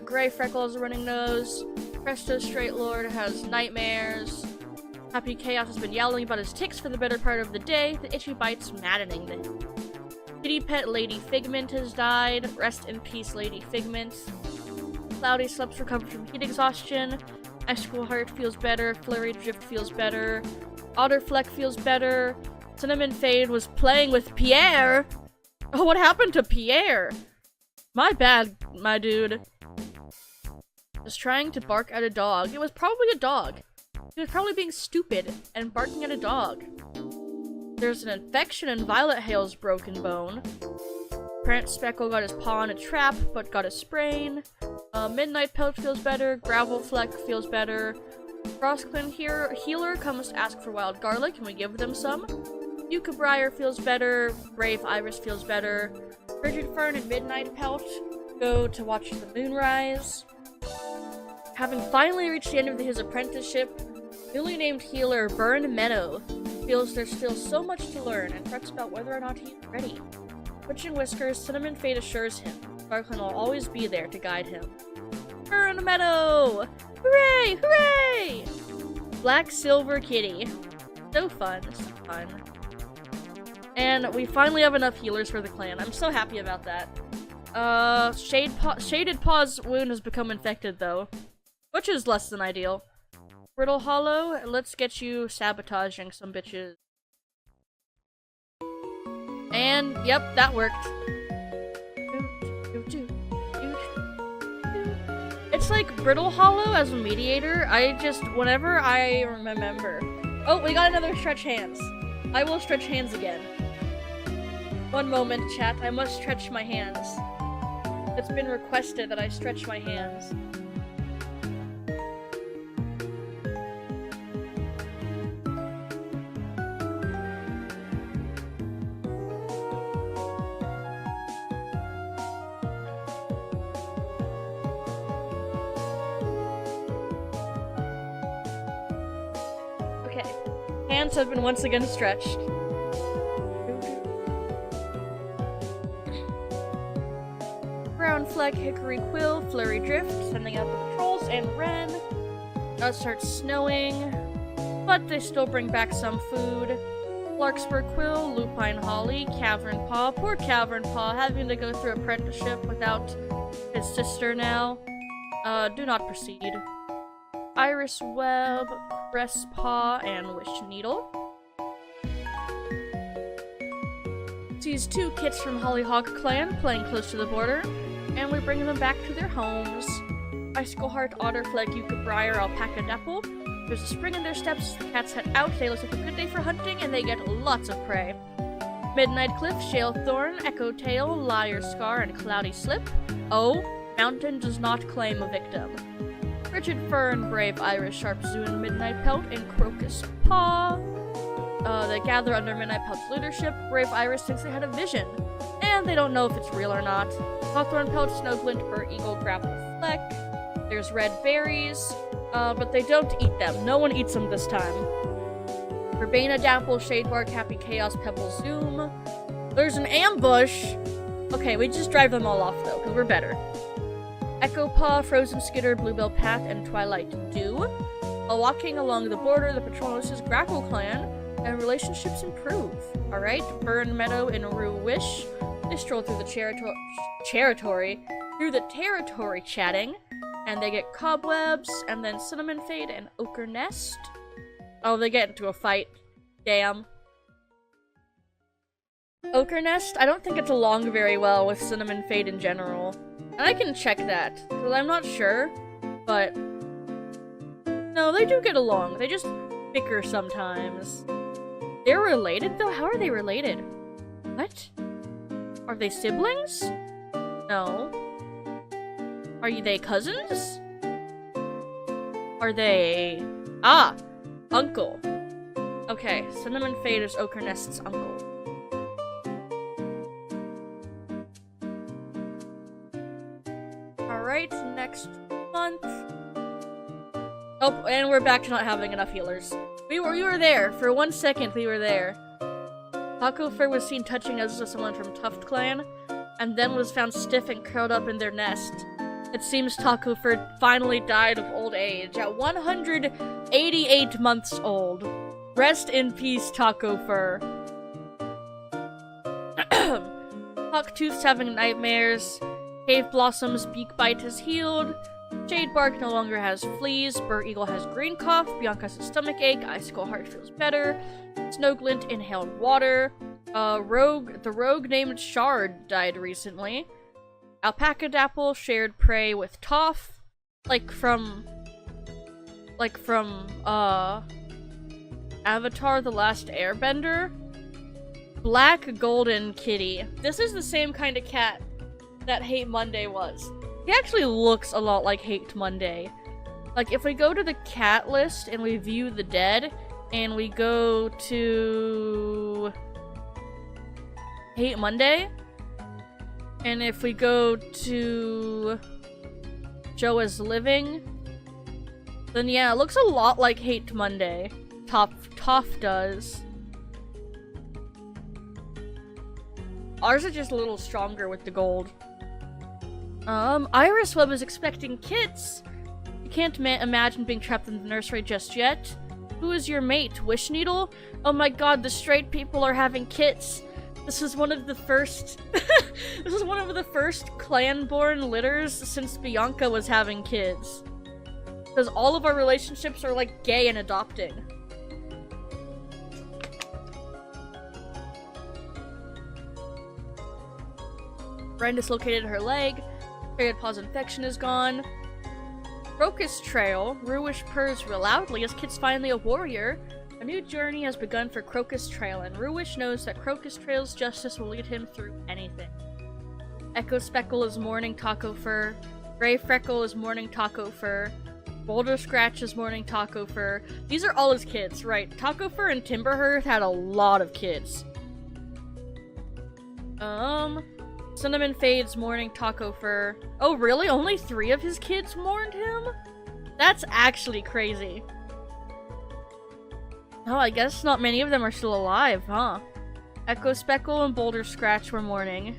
Gray Freckle has a running nose. Presto Straight Lord has nightmares. Happy Chaos has been yowling about his ticks for the better part of the day. The itchy bite's maddening them. Kitty Pet Lady Figment has died. Rest in peace, Lady Figment. Cloudy Sleps recovered from heat exhaustion. Icicle Heart feels better. Flurry Drift feels better. Otter Fleck feels better. Cinnamon Fade was playing with Pierre. Oh, what happened to Pierre? My bad, my dude. Was trying to bark at a dog. It was probably a dog. He was probably being stupid and barking at a dog. There's an infection in Violet Hale's broken bone. Prance Speckle got his paw in a trap, but got a sprain. Midnight Pelt feels better. Gravel Fleck feels better. Frostclan Healer comes to ask for wild garlic, and we give them some. Yucca Briar feels better. Brave Iris feels better. Frigid Fern and Midnight Pelt go to watch the moonrise. Having finally reached the end of his apprenticeship, Newly named healer Burn Meadow feels there's still so much to learn and frets about whether or not he's ready. Twitching whiskers, Cinnamon Fate assures him Sparkling will always be there to guide him. Burn Meadow! Hooray! Hooray! Black Silver Kitty. So fun. So fun. And we finally have enough healers for the clan. I'm so happy about that. Shaded Paw's wound has become infected, though. Which is less than ideal. Brittle Hollow, let's get you sabotaging some bitches. And, yep, that worked. It's like Brittle Hollow as a mediator. Whenever I remember. Oh, we got another stretch hands. I will stretch hands again. One moment, chat. I must stretch my hands. It's been requested that I stretch my hands. Okay. Hands have been once again stretched. Brown Flag, Hickory Quill, Flurry Drift, sending out the patrols, and Wren. It starts snowing, but they still bring back some food. Larkspur Quill, Lupine Holly, Cavern Paw. Poor Cavern Paw, having to go through apprenticeship without his sister now. Do not proceed. Iris Web, Cress Paw, and Wish Needle. Sees 2 kits from Hollyhock Clan playing close to the border, and we bring them back to their homes. Icicle Heart, Otter, Flag, Yucca, Briar, Alpaca, Dapple. There's a spring in their steps, the cats head out, they look like a good day for hunting, and they get lots of prey. Midnight Cliff, Shale Thorn, Echo Tail, Liar Scar, and Cloudy Slip. Oh, Mountain does not claim a victim. Frigid Fern, Brave Iris, Sharp Zune, Midnight Pelt, and Crocus Paw. They gather under Midnight Pelt's leadership. Brave Iris thinks they had a vision, and they don't know if it's real or not. Hawthorn Pelt, Snowglint, Bur Eagle, Grapple Fleck. There's red berries, but they don't eat them. No one eats them this time. Verbena, Dapple, Shadebark, Happy Chaos, Pebble, Zoom. There's an ambush! Okay, we just drive them all off, though, because we're better. Echo Paw, Frozen Skitter, Bluebell Path, and Twilight Dew. While walking along the border, the patrol notices Grackle Clan, and relationships improve. Alright, Burn Meadow and Rue Wish. They stroll through the territory chatting, and they get Cobwebs, and then Cinnamon Fade and Ochre Nest. Oh, they get into a fight. Damn. Ochre Nest, I don't think it's along very well with Cinnamon Fade in general. And I can check that, because I'm not sure, but... No, they do get along. They just bicker sometimes. They're related, though? How are they related? What? Are they siblings? No. Are they cousins? Are they... Ah! Uncle. Okay, Cinnamon Fade is Ochre Nest's uncle. Alright, next month. Oh, and we're back to not having enough healers. We were there. For 1 second, we were there. Taco Fur was seen touching noses with someone from Tuft Clan, and then was found stiff and curled up in their nest. It seems Taco Fur finally died of old age at 188 months old. Rest in peace, Taco Fur. Hawktooth's having nightmares. Cave Blossom's beak bite has healed. Shadebark no longer has fleas. Bur Eagle has green cough. Bianca has a stomach ache. Icicle Heart feels better. Snowglint inhaled water. The rogue named Shard died recently. Alpaca Dapple shared prey with Toph. Like from Avatar The Last Airbender. Black Golden Kitty. This is the same kind of cat that Hate Monday was. He actually looks a lot like Hate Monday. Like, if we go to the cat list and we view the dead, and we go to Hate Monday, and if we go to Joe is Living, Then yeah, it looks a lot like Hate Monday. Toph does. Ours are just a little stronger with the gold. Iris Web is expecting kids. You can't imagine being trapped in the nursery just yet. Who is your mate, Wish Needle? Oh my god, the straight people are having kids. This is one of the first this is one of the first clan-born litters since Bianca was having kids. Because all of our relationships are like gay and adopting. Ren dislocated her leg. Period pause infection is gone. Crocus Trail. Ruish purrs real loudly as Kit's finally a warrior. A new journey has begun for Crocus Trail, and Ruish knows that Crocus Trail's justice will lead him through anything. Echo Speckle is mourning Taco Fur. Gray Freckle is mourning Taco Fur. Boulder Scratch is mourning Taco Fur. These are all his kids, right? Taco Fur and Timberhearth had a lot of kids. Cinnamon Fade's mourning Taco Fur. Oh, really? Only 3 of his kids mourned him? That's actually crazy. Oh, I guess not many of them are still alive, huh? Echo Speckle and Boulder Scratch were mourning.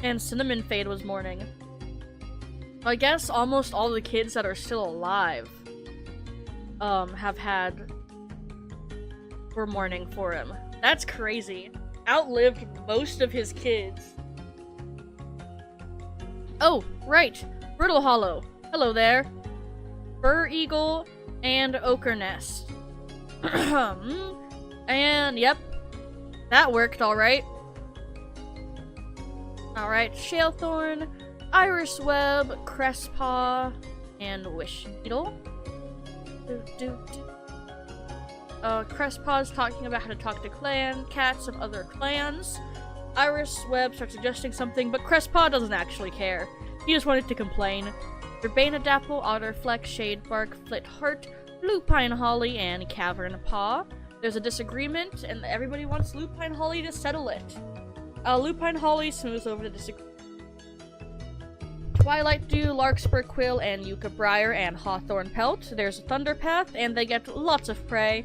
And Cinnamon Fade was mourning. I guess almost all the kids that are still alive, were mourning for him. That's crazy. Outlived most of his kids. Oh, right. Brittle Hollow. Hello there. Fur Eagle and Ochre Nest. And, yep. That worked alright. Alright, Shalethorn, Iris Web, Crestpaw, and Wish Needle. Crestpaw's talking about how to talk to clan cats of other clans. Iris Web starts suggesting something, but Crestpaw doesn't actually care. He just wanted to complain. Verbena Dapple, Otterfleck, Shadebark, Flitheart, Lupine Holly, and Cavern Paw. There's a disagreement, and everybody wants Lupine Holly to settle it. Lupine Holly smooths over the disagreement. Twilight Dew, Larkspur Quill, and Yucca Briar, and Hawthorn Pelt. There's a Thunder Path, and they get lots of prey.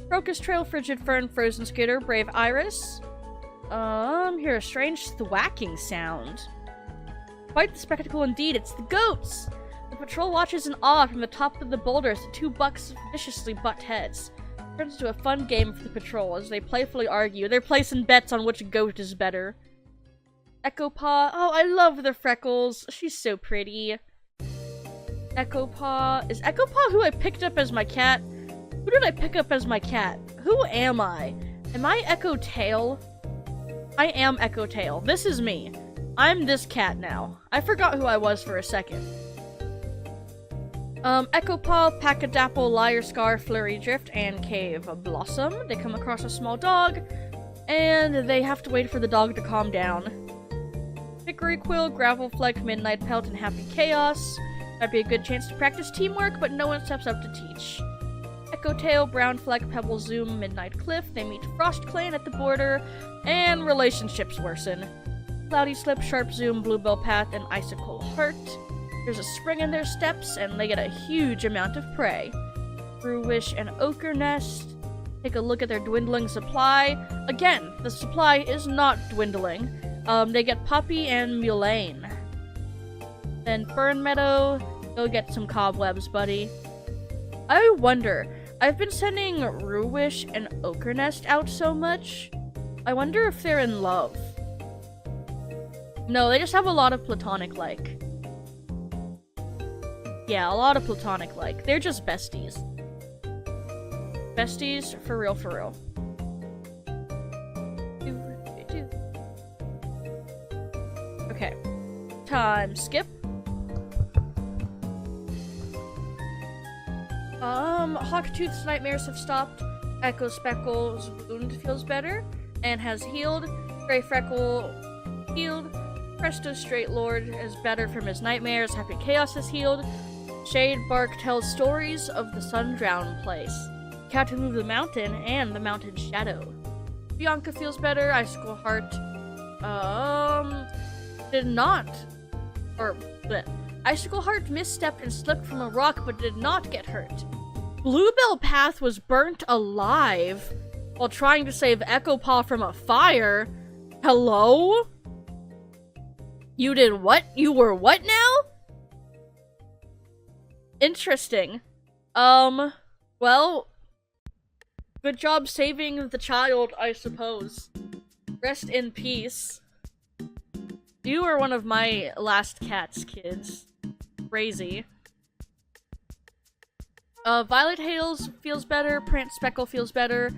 Crocus Trail, Frigid Fern, Frozen Skitter, Brave Iris. Hear a strange thwacking sound. Quite the spectacle indeed, it's the goats! The patrol watches in awe from the top of the boulders. The 2 bucks viciously butt heads. It turns into a fun game for the patrol as they playfully argue. They're placing bets on which goat is better. Echo Paw. Oh, I love the freckles. She's so pretty. Echo Paw. Is Echo Paw who I picked up as my cat? Who did I pick up as my cat? Who am I? Am I Echo Tail? I am Echo Tail. This is me. I'm this cat now. I forgot who I was for a second. Echo Paw, Packadapple, Liar Scar, Flurry Drift, and Cave Blossom. They come across a small dog, and they have to wait for the dog to calm down. Hickory Quill, Gravel Fleck, Midnight Pelt, and Happy Chaos. Might be a good chance to practice teamwork, but no one steps up to teach. Echo Tail, Brown Fleck, Pebble Zoom, Midnight Cliff. They meet Frost Clan at the border, and relationships worsen. Cloudy Slip, Sharp Zoom, Bluebell Path, and Icicle Heart. There's a spring in their steps, and they get a huge amount of prey. Ruish and Ochre Nest. Take a look at their dwindling supply. Again, the supply is not dwindling. They get Poppy and Mulane. Then Fern Meadow, go get some cobwebs, buddy. I wonder, I've been sending Ruish and Ochre Nest out so much. I wonder if they're in love. No, they just have a lot of platonic-like. Yeah, a lot of platonic-like. They're just besties. Besties, for real, for real. Okay. Time skip. Hawktooth's nightmares have stopped. Echo Speckle's wound feels better and has healed. Gray Freckle healed. Presto Straight Lord is better from his nightmares. Happy Chaos is healed. Shade Bark tells stories of the sun-drowned place. Cat who moved the mountain and the mountain shadow. Bianca feels better. Icicle Heart did not, or bleh, Icicle Heart misstepped and slipped from a rock but did not get hurt. Bluebell Path was burnt alive while trying to save Echo Paw from a fire. Hello? You did what? You were what now? Interesting. Well, good job saving the child, I suppose. Rest in peace. You are one of my last cats, kids. Crazy. Violet Hales feels better. Prance Speckle feels better.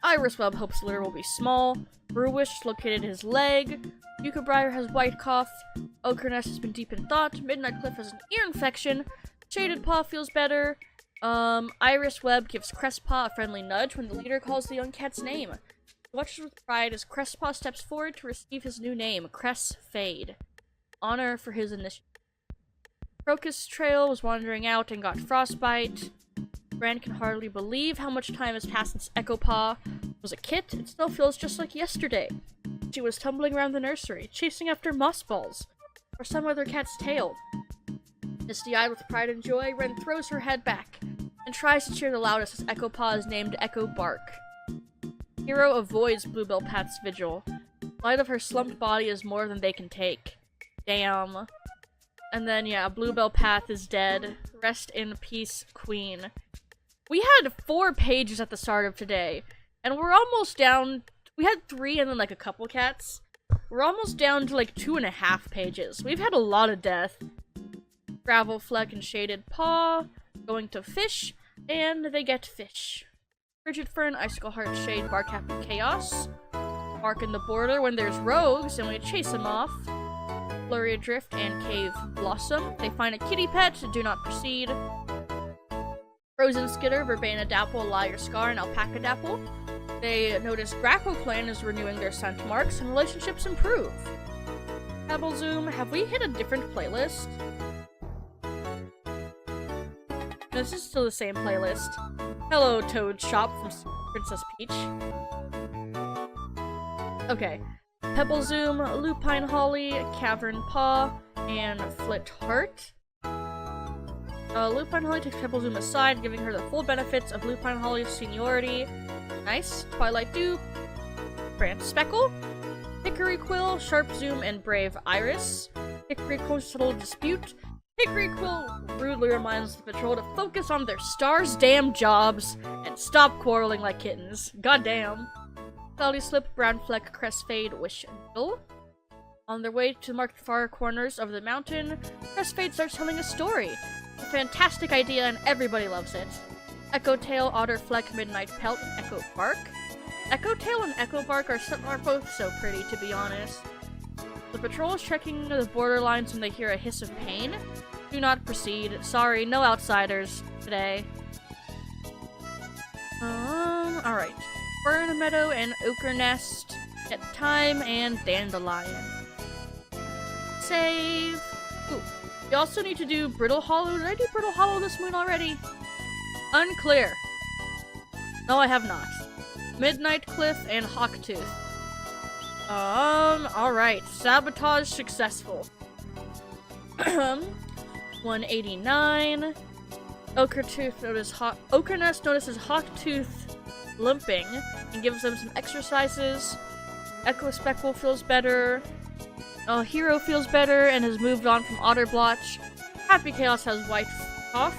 Iris Web hopes the litter will be small. Brewish located his leg. Yucabriar has white cough. Ochrenest has been deep in thought. Midnight Cliff has an ear infection. Shaded Paw feels better. Iris Web gives Crestpaw a friendly nudge when the leader calls the young cat's name. He watches with pride as Crestpaw steps forward to receive his new name, Cress Fade. Honor for his initiative. Crocus Trail was wandering out and got frostbite. Bran can hardly believe how much time has passed since Echo Paw was a kit. It still feels just like yesterday. She was tumbling around the nursery, chasing after mossballs, or some other cat's tail. Misty-eyed with pride and joy, Ren throws her head back and tries to cheer the loudest as Echo Paw is named Echo Bark. Hero avoids Bluebell Path's vigil. The light of her slumped body is more than they can take. Damn. And then, yeah, Bluebell Path is dead. Rest in peace, Queen. We had 4 pages at the start of today, and we're almost down. We had 3 and then like a couple cats. We're almost down to like 2.5 pages. We've had a lot of death. Gravel Fleck and Shaded Paw going to fish, and they get fish. Frigid Fern, Icicle Heart, Shade, Bar Captain Chaos. Mark in the border when there's rogues, and we chase them off. Flurry Adrift and Cave Blossom. They find a kitty pet, do not proceed. Frozen Skitter, Verbena Dapple, Liar Scar, and Alpaca Dapple. They notice Grackle Clan is renewing their scent marks, and relationships improve. Pebble Zoom, have we hit a different playlist? This is still the same playlist. Hello, Toad Shop from Princess Peach. Okay. Pebble Zoom, Lupine Holly, Cavern Paw, and Flit Heart. Lupine Holly takes Pebble Zoom aside, giving her the full benefits of Lupine Holly's seniority. Nice. Twilight Dew, Prance Speckle, Hickory Quill, Sharp Zoom, and Brave Iris. Hickory Quill settle dispute. Hickory Quill rudely reminds the patrol to focus on their stars' damn jobs and stop quarreling like kittens. Goddamn. Cloudy Slip, Brown Fleck, Crest Fade, Wish, and Bill. On their way to mark the far corners of the mountain, Crest Fade starts telling a story. A fantastic idea and everybody loves it. Echo Tail, Otter Fleck, Midnight Pelt, and Echo Bark. Echo Tail and Echo Bark are both so pretty, to be honest. The patrol is checking the borderlines when they hear a hiss of pain. Do not proceed. Sorry, no outsiders today. Alright. Fern Meadow and Ochre Nest. Get Time and Dandelion. Save. Ooh. You also need to do Brittle Hollow. Did I do Brittle Hollow this moon already? Unclear. No, I have not. Midnight Cliff and Hawktooth. Alright. Sabotage successful. 189. Ochre Nest notices Hawktooth limping and gives them some exercises. Echo Speckle feels better. Hero feels better and has moved on from Otter Blotch. Happy Chaos has white cough.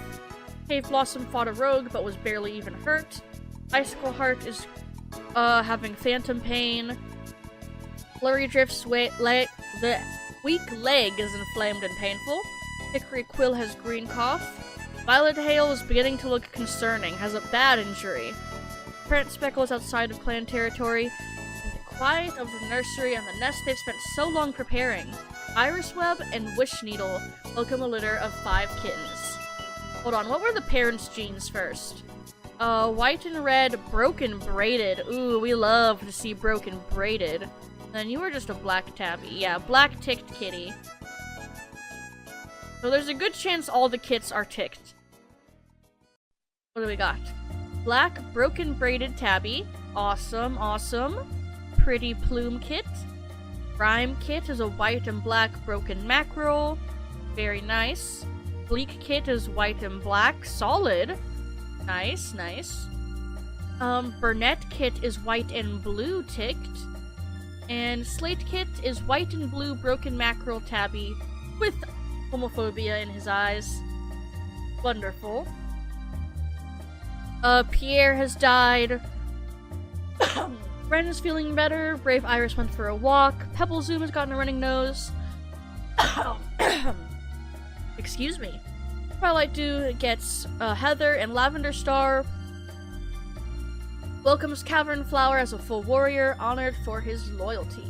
Cave Blossom fought a rogue but was barely even hurt. Icicle Heart is having phantom pain. Flurry Drift's weak leg is inflamed and painful. Hickory Quill has green cough. Violet Hale is beginning to look concerning, has a bad injury. Prance Speckle is outside of clan territory. In the quiet of the nursery and the nest they've spent so long preparing, Iris Web and Wish Needle welcome a litter of 5 kittens. Hold on, what were the parents' genes first? White and red, broken braided. Ooh, we love to see broken braided. Then you were just a black tabby. Yeah, black ticked kitty. So there's a good chance all the kits are ticked. What do we got? Black broken braided tabby. Awesome, awesome. Pretty plume kit. Rhyme kit is a white and black broken mackerel. Very nice. Bleak Kit is white and black. Solid. Nice, nice. Burnett Kit is white and blue ticked. And Slate Kit is white and blue broken mackerel tabby with homophobia in his eyes. Wonderful. Pierre has died. Ren is feeling better. Brave Iris went for a walk. Pebble Zoom has gotten a running nose. Excuse me. Twilight Dew gets Heather, and Lavender Star welcomes Cavern Flower as a full warrior, honored for his loyalty.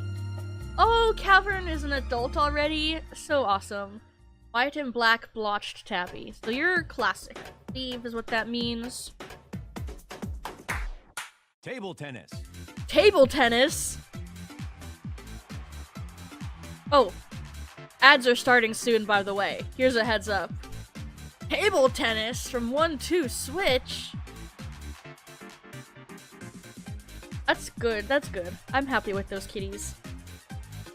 Oh, Cavern is an adult already? So awesome. White and black blotched tabby. So you're classic. Steve is what that means. Table tennis. Table tennis? Oh. Ads are starting soon, by the way. Here's a heads up. Table tennis from 1-2 Switch? That's good, that's good. I'm happy with those kitties.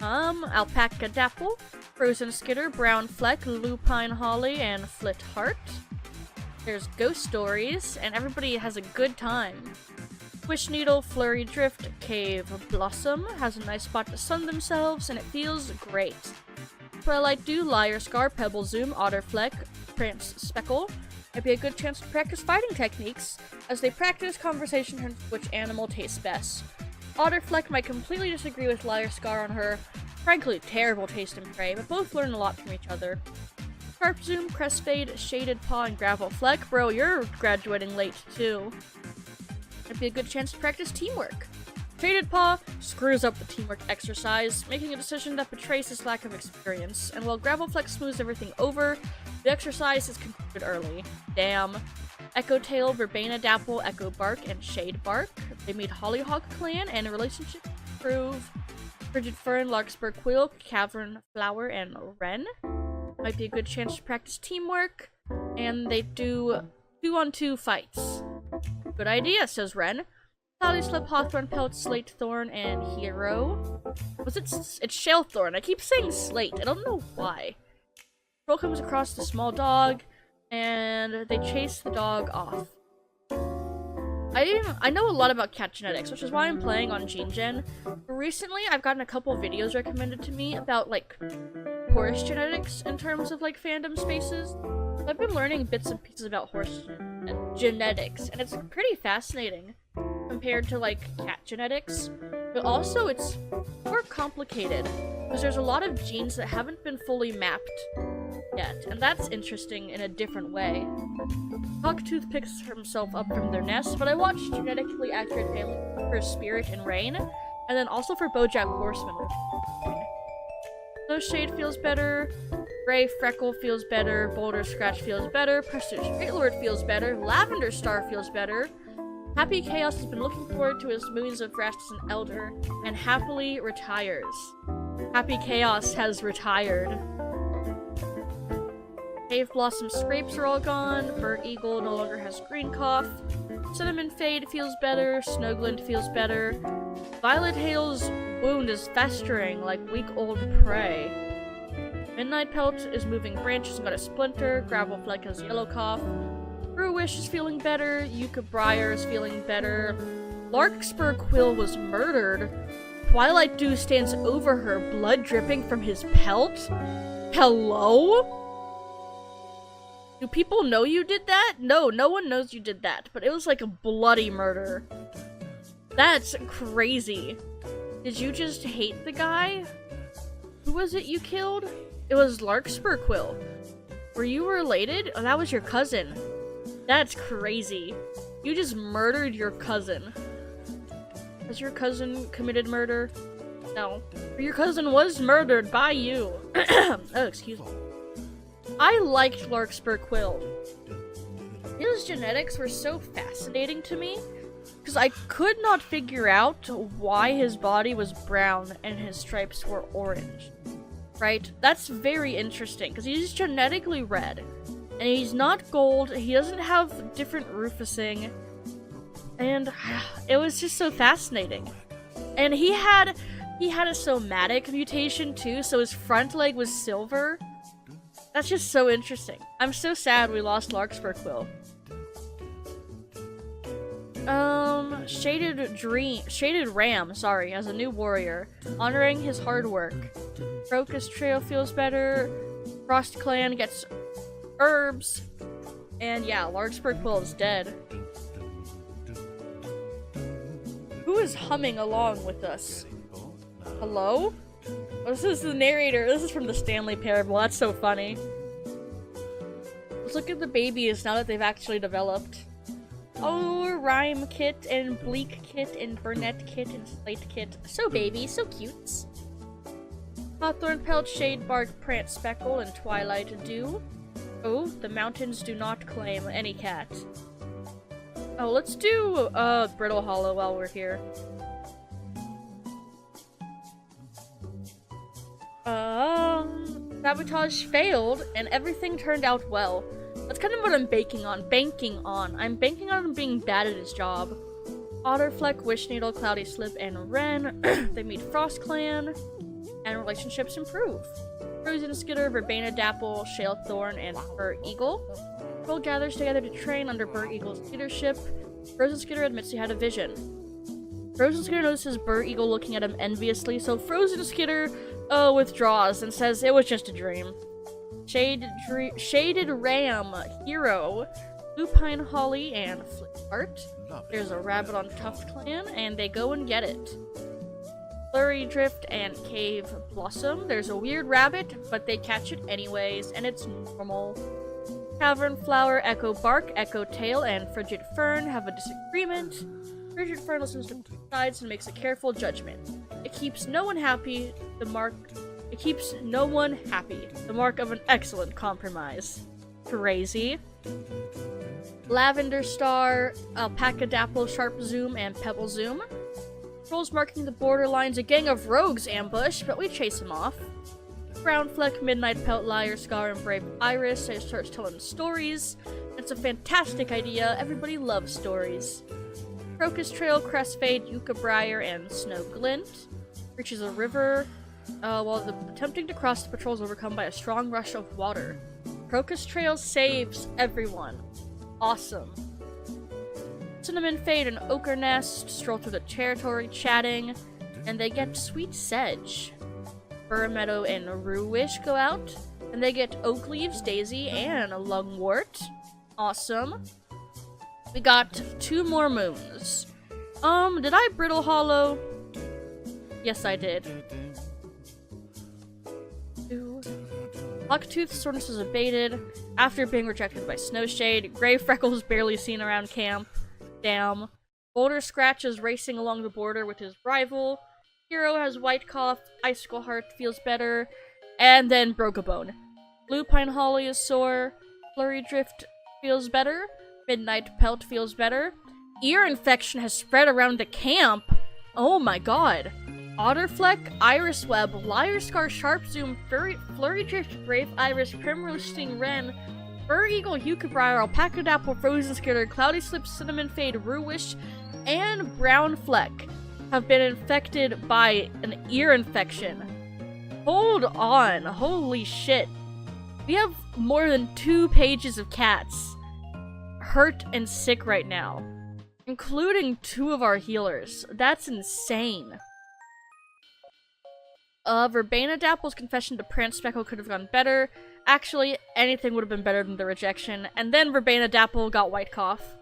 Alpaca Dapple, Frozen Skitter, Brown Fleck, Lupine Holly, and Flit Heart. There's Ghost Stories, and everybody has a good time. Wish Needle, Flurry Drift, Cave Blossom has a nice spot to sun themselves, and it feels great. Twilight Dew, Liar Scar, Pebble Zoom, Otter Fleck, Prance Speckle. Might be a good chance to practice fighting techniques, as they practice conversation on which animal tastes best. Otter Fleck might completely disagree with Liar Scar on her, frankly, terrible taste in prey, but both learn a lot from each other. Sharp Zoom, Crestfade, Shaded Paw, and Gravel Fleck. Bro, you're graduating late, too. Might be a good chance to practice teamwork. Shaded Paw screws up the teamwork exercise, making a decision that betrays his lack of experience, and while Gravel Fleck smooths everything over, the exercise is concluded early. Damn. Echo Tail, Verbena Dapple, Echo Bark, and Shade Bark. They meet Hollyhock Clan, and a relationship improve. Frigid Fern, Larkspur Quill, Cavern Flower, and Wren. Might be a good chance to practice teamwork, and they do 2-on-2 fights. Good idea, says Wren. Sally Slip, Hawthorn Pelt, Slate Thorn, and Hero. It's Shalethorn. I keep saying Slate. I don't know why. Troll comes across the small dog, and they chase the dog off. I know a lot about cat genetics, which is why I'm playing on GeneGen. Recently, I've gotten a couple videos recommended to me about, like, horse genetics in terms of, like, fandom spaces. I've been learning bits and pieces about horse genetics, and it's pretty fascinating compared to, like, cat genetics. But also, it's more complicated, because there's a lot of genes that haven't been fully mapped yet, and that's interesting in a different way. Hawktooth picks himself up from their nest, but I watched Genetically Accurate Family for Spirit and Rain, and then also for BoJack Horseman. So Shade feels better, Gray Freckle feels better, Boulder Scratch feels better, Prestige Straightlord feels better, Lavender Star feels better, Happy Chaos has been looking forward to his moons of rest as an elder, and happily retires. Happy Chaos has retired. Cave Blossom Scrapes are all gone, Bird Eagle no longer has green cough, Cinnamon Fade feels better, Snowglint feels better, Violet Hale's wound is festering like week-old prey. Midnight Pelt is moving branches and got a splinter, Gravel Fleck has yellow cough, Brew Wish is feeling better, Yucca Briar is feeling better, Larkspur Quill was murdered, Twilight Dew stands over her, blood dripping from his pelt? Hello? Do people know you did that? No, no one knows you did that, but it was like a bloody murder. That's crazy. Did you just hate the guy? Who was it you killed? It was Larkspur Quill. Were you related? Oh, that was your cousin. That's crazy. You just murdered your cousin. Has your cousin committed murder? No. Your cousin was murdered by you. Oh, excuse me. I liked Larkspur Quill. His genetics were so fascinating to me, because I could not figure out why his body was brown and his stripes were orange. Right? That's very interesting, because he's genetically red, and he's not gold, he doesn't have different rufusing, and it was just so fascinating. And he had a somatic mutation too, so his front leg was silver. That's just so interesting. I'm so sad we lost Larkspur Quill. Shaded Ram, sorry, as a new warrior, honoring his hard work. Crocus Trail feels better. Frost Clan gets herbs. And yeah, Larkspur Quill is dead. Who is humming along with us? Hello? Oh, this is the narrator. This is from the Stanley Parable. That's so funny. Let's look at the babies now that they've actually developed. Oh, Rhyme Kit and Bleak Kit and Burnett Kit and Slate Kit. So baby, so cute. Hawthorn Pelt, Shade Bark, Prance Speckle, and Twilight Dew. Oh, the mountains do not claim any cat. Oh, let's do Brittle Hollow while we're here. Sabotage failed, and everything turned out well. That's kind of what I'm banking on. I'm banking on him being bad at his job. Otterfleck, Wishneedle, Cloudy Slip, and Wren. They meet Frost Clan, and relationships improve. Frozen Skitter, Verbena Dapple, Shalethorn, and Bur Eagle. Patrol gathers together to train under Bur Eagle's leadership. Frozen Skitter admits he had a vision. Frozen Skitter notices Bur Eagle looking at him enviously, so Frozen Skitter withdraws and says it was just a dream. Shaded Ram, Hero, Lupine Holly, and Flickheart. There's a rabbit on Tuft Clan, and they go and get it. Flurry Drift and Cave Blossom. There's a weird rabbit, but they catch it anyways, and it's normal. Cavern Flower, Echo Bark, Echo Tail, and Frigid Fern have a disagreement. Frigid Fern listens to both sides and makes a careful judgment. It keeps no one happy. The mark of an excellent compromise. Crazy. Lavender Star, Alpaca Dapple, Sharp Zoom, and Pebble Zoom. Patrols marking the borderlines, a gang of rogues ambush, but we chase them off. Brown Fleck, Midnight Pelt, Liar Scar, and Brave Iris starts telling stories. It's a fantastic idea. Everybody loves stories. Crocus Trail, Crestfade, Yucca Briar, and Snow Glint. Reaches a river. While attempting to cross, the patrol is overcome by a strong rush of water. Crocus Trail saves everyone. Awesome. Cinnamon Fade and Ochre Nest stroll through the territory chatting, and they get Sweet Sedge. Burr Meadow and Rue Wish go out, and they get Oak Leaves, Daisy, and a Lungwort. Awesome. We got 2 more moons. Did I Brittle Hollow? Yes, I did. Bucktooth's soreness is abated after being rejected by Snowshade. Gray Freckles barely seen around camp. Damn. Boulder Scratch is racing along the border with his rival. Hero has White Cough. Icicle Heart feels better. And then broke a bone. Lupine Holly is sore. Flurry Drift feels better. Midnight Pelt feels better. Ear infection has spread around the camp. Oh my god. Otterfleck, Iris Web, Liar Scar, Sharp Zoom, Flurry Drift, Brave Iris, Primrose Sting, Wren, Bur Eagle, Yucca Briar, Alpaca Dapple, Frozen Skitter, Cloudy Slip, Cinnamon Fade, Rue Wish, and Brown Fleck have been infected by an ear infection. Hold on. Holy shit. We have more than 2 pages of cats hurt and sick right now, including 2 of our healers. That's insane. Verbena Dapple's confession to Prance Speckle could have gone better. Actually, anything would have been better than the rejection. And then Verbena Dapple got White Cough.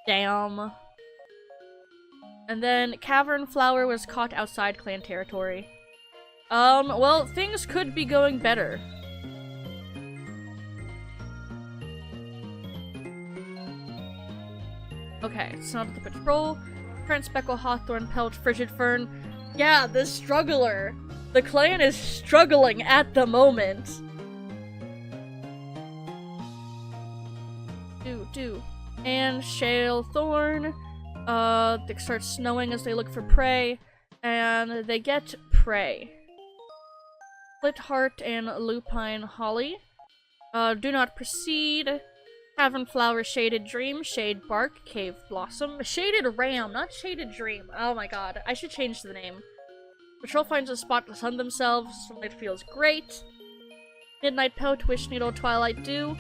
Damn. And then Cavern Flower was caught outside clan territory. Well, things could be going better. Okay, it's not the patrol. Prance Speckle, Hawthorn Pelt, Frigid Fern. Yeah, the struggler. The clan is struggling at the moment. And Shalethorn. It starts snowing as they look for prey. And they get prey. Flitheart and Lupine Holly. Do not proceed. Cavern Flower, Shaded Dream, Shade Bark, Cave Blossom. Shaded Ram, not Shaded Dream. Oh my god, I should change the name. Patrol finds a spot to sun themselves. Sunlight feels great. Midnight Pelt, Wish Needle, Twilight Dew,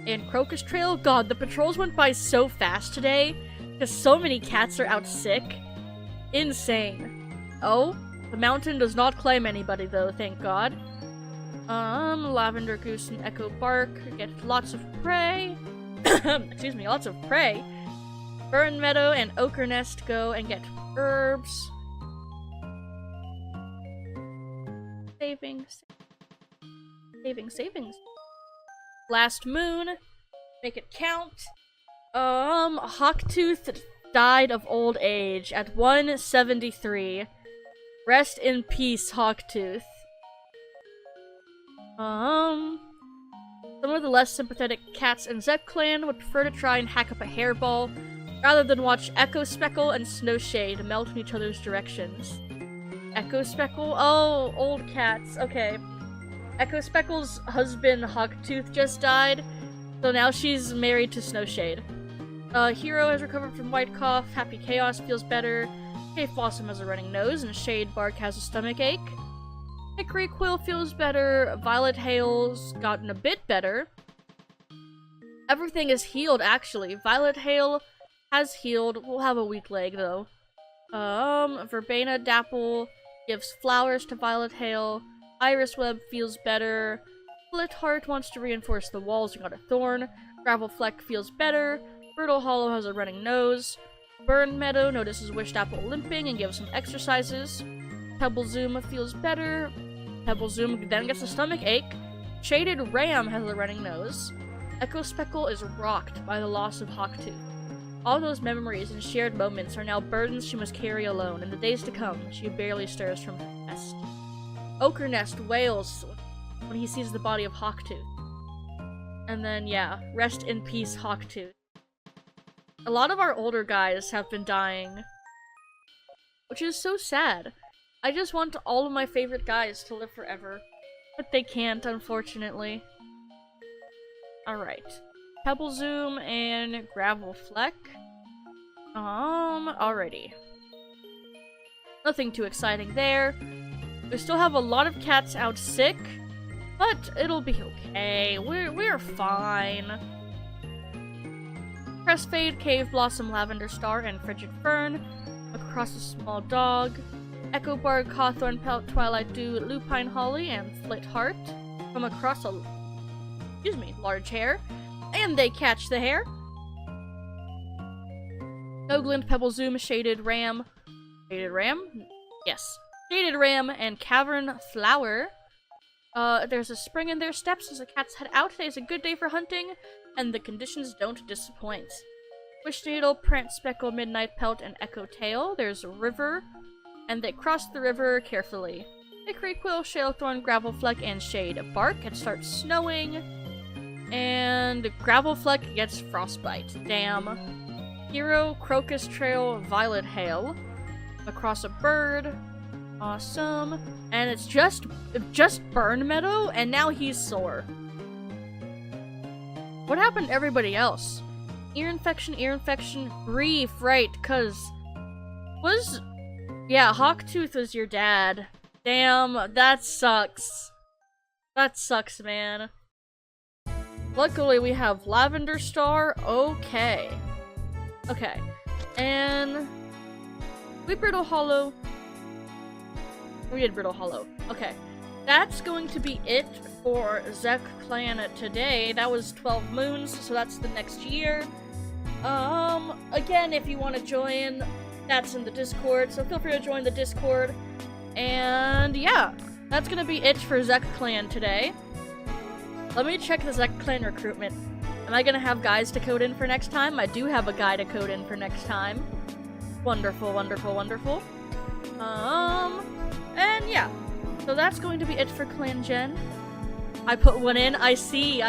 and Crocus Trail. God, the patrols went by so fast today, because so many cats are out sick. Insane. Oh, the mountain does not claim anybody though, thank God. Lavender Goose and Echo Bark get lots of prey. Excuse me, lots of prey. Burn Meadow and Ochre Nest go and get herbs. Savings. Last moon. Make it count. Hawktooth died of old age at 173. Rest in peace, Hawktooth. Some of the less sympathetic cats in Zep Clan would prefer to try and hack up a hairball rather than watch Echo Speckle and Snowshade melt in each other's directions. Echo Speckle? Oh, old cats. Okay. Echo Speckle's husband, Hawktooth, just died, so now she's married to Snowshade. Hero has recovered from White Cough, Happy Chaos feels better, Cave Blossom has a running nose, and Shade Bark has a stomach ache. Hickory Quill feels better, Violet Hale's gotten a bit better. Everything is healed, actually. Violet Hale has healed. We'll have a weak leg, though. Verbena Dapple gives flowers to Violet Hale. Iris Web feels better. Split Heart wants to reinforce the walls and got a thorn. Gravel Fleck feels better. Brittle Hollow has a running nose. Burn Meadow notices Wished Apple limping and gives some exercises. Pebble Zoom feels better. Pebble Zoom then gets a stomach ache. Shaded Ram has a running nose. Echo Speckle is rocked by the loss of Hawktooth. All those memories and shared moments are now burdens she must carry alone. In the days to come, she barely stirs from her nest. Ochre Nest wails when he sees the body of Hawktooth. And then, yeah, rest in peace, Hawktooth. A lot of our older guys have been dying, which is so sad. I just want all of my favorite guys to live forever, but they can't, unfortunately. Alright. Pebble Zoom and Gravel Fleck. Alrighty. Nothing too exciting there. We still have a lot of cats out sick, but it'll be okay. We're fine. Crestfade, Cave Blossom, Lavender Star, and Frigid Fern. Across a small dog. Echo Bark, Hawthorn Pelt, Twilight Dew, Lupine Holly, and Split Heart. Come across a large hare. And they catch the hare. Ogland, Pebble Zoom, Shaded Ram. Shaded Ram? Yes. Shaded Ram and Cavern Flower. There's a spring in their steps as the cats head out. Today's a good day for hunting, and the conditions don't disappoint. Wish Needle, Prance Speckle, Midnight Pelt, and Echo Tail. There's a river, and they cross the river carefully. Hickory Quill, Shalethorn, Gravel Fleck, and Shade Bark. It starts snowing, and Gravel Fleck gets frostbite. Damn. Hero, Crocus Trail, Violet Hale. Across a bird. Awesome. And it's just Burn Meadow, and now he's sore. What happened to everybody else? Ear infection, grief, right, yeah, Hawktooth was your dad. Damn, that sucks. That sucks, man. Luckily, we have Lavender Star. Okay. Okay. And we Brittle Hollow. We did Brittle Hollow. Okay. That's going to be it for Zek Clan today. That was 12 moons, so that's the next year. Again, if you want to join, that's in the Discord, so feel free to join the Discord. And yeah, that's gonna be it for Zek Clan today. Let me check the Zek Clan recruitment. Am I gonna have guys to code in for next time? I do have a guy to code in for next time. Wonderful, wonderful, wonderful. And yeah. So that's going to be it for Clangen. I put one in. I see.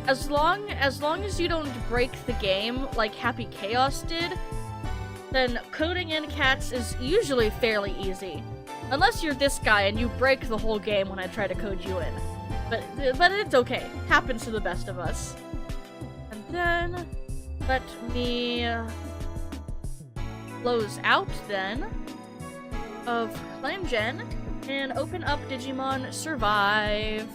As long as you don't break the game like Happy Chaos did, then coding in cats is usually fairly easy. Unless you're this guy and you break the whole game when I try to code you in. But it's okay. Happens to the best of us. And then let me close out then of Clangen. And open up Digimon Survive.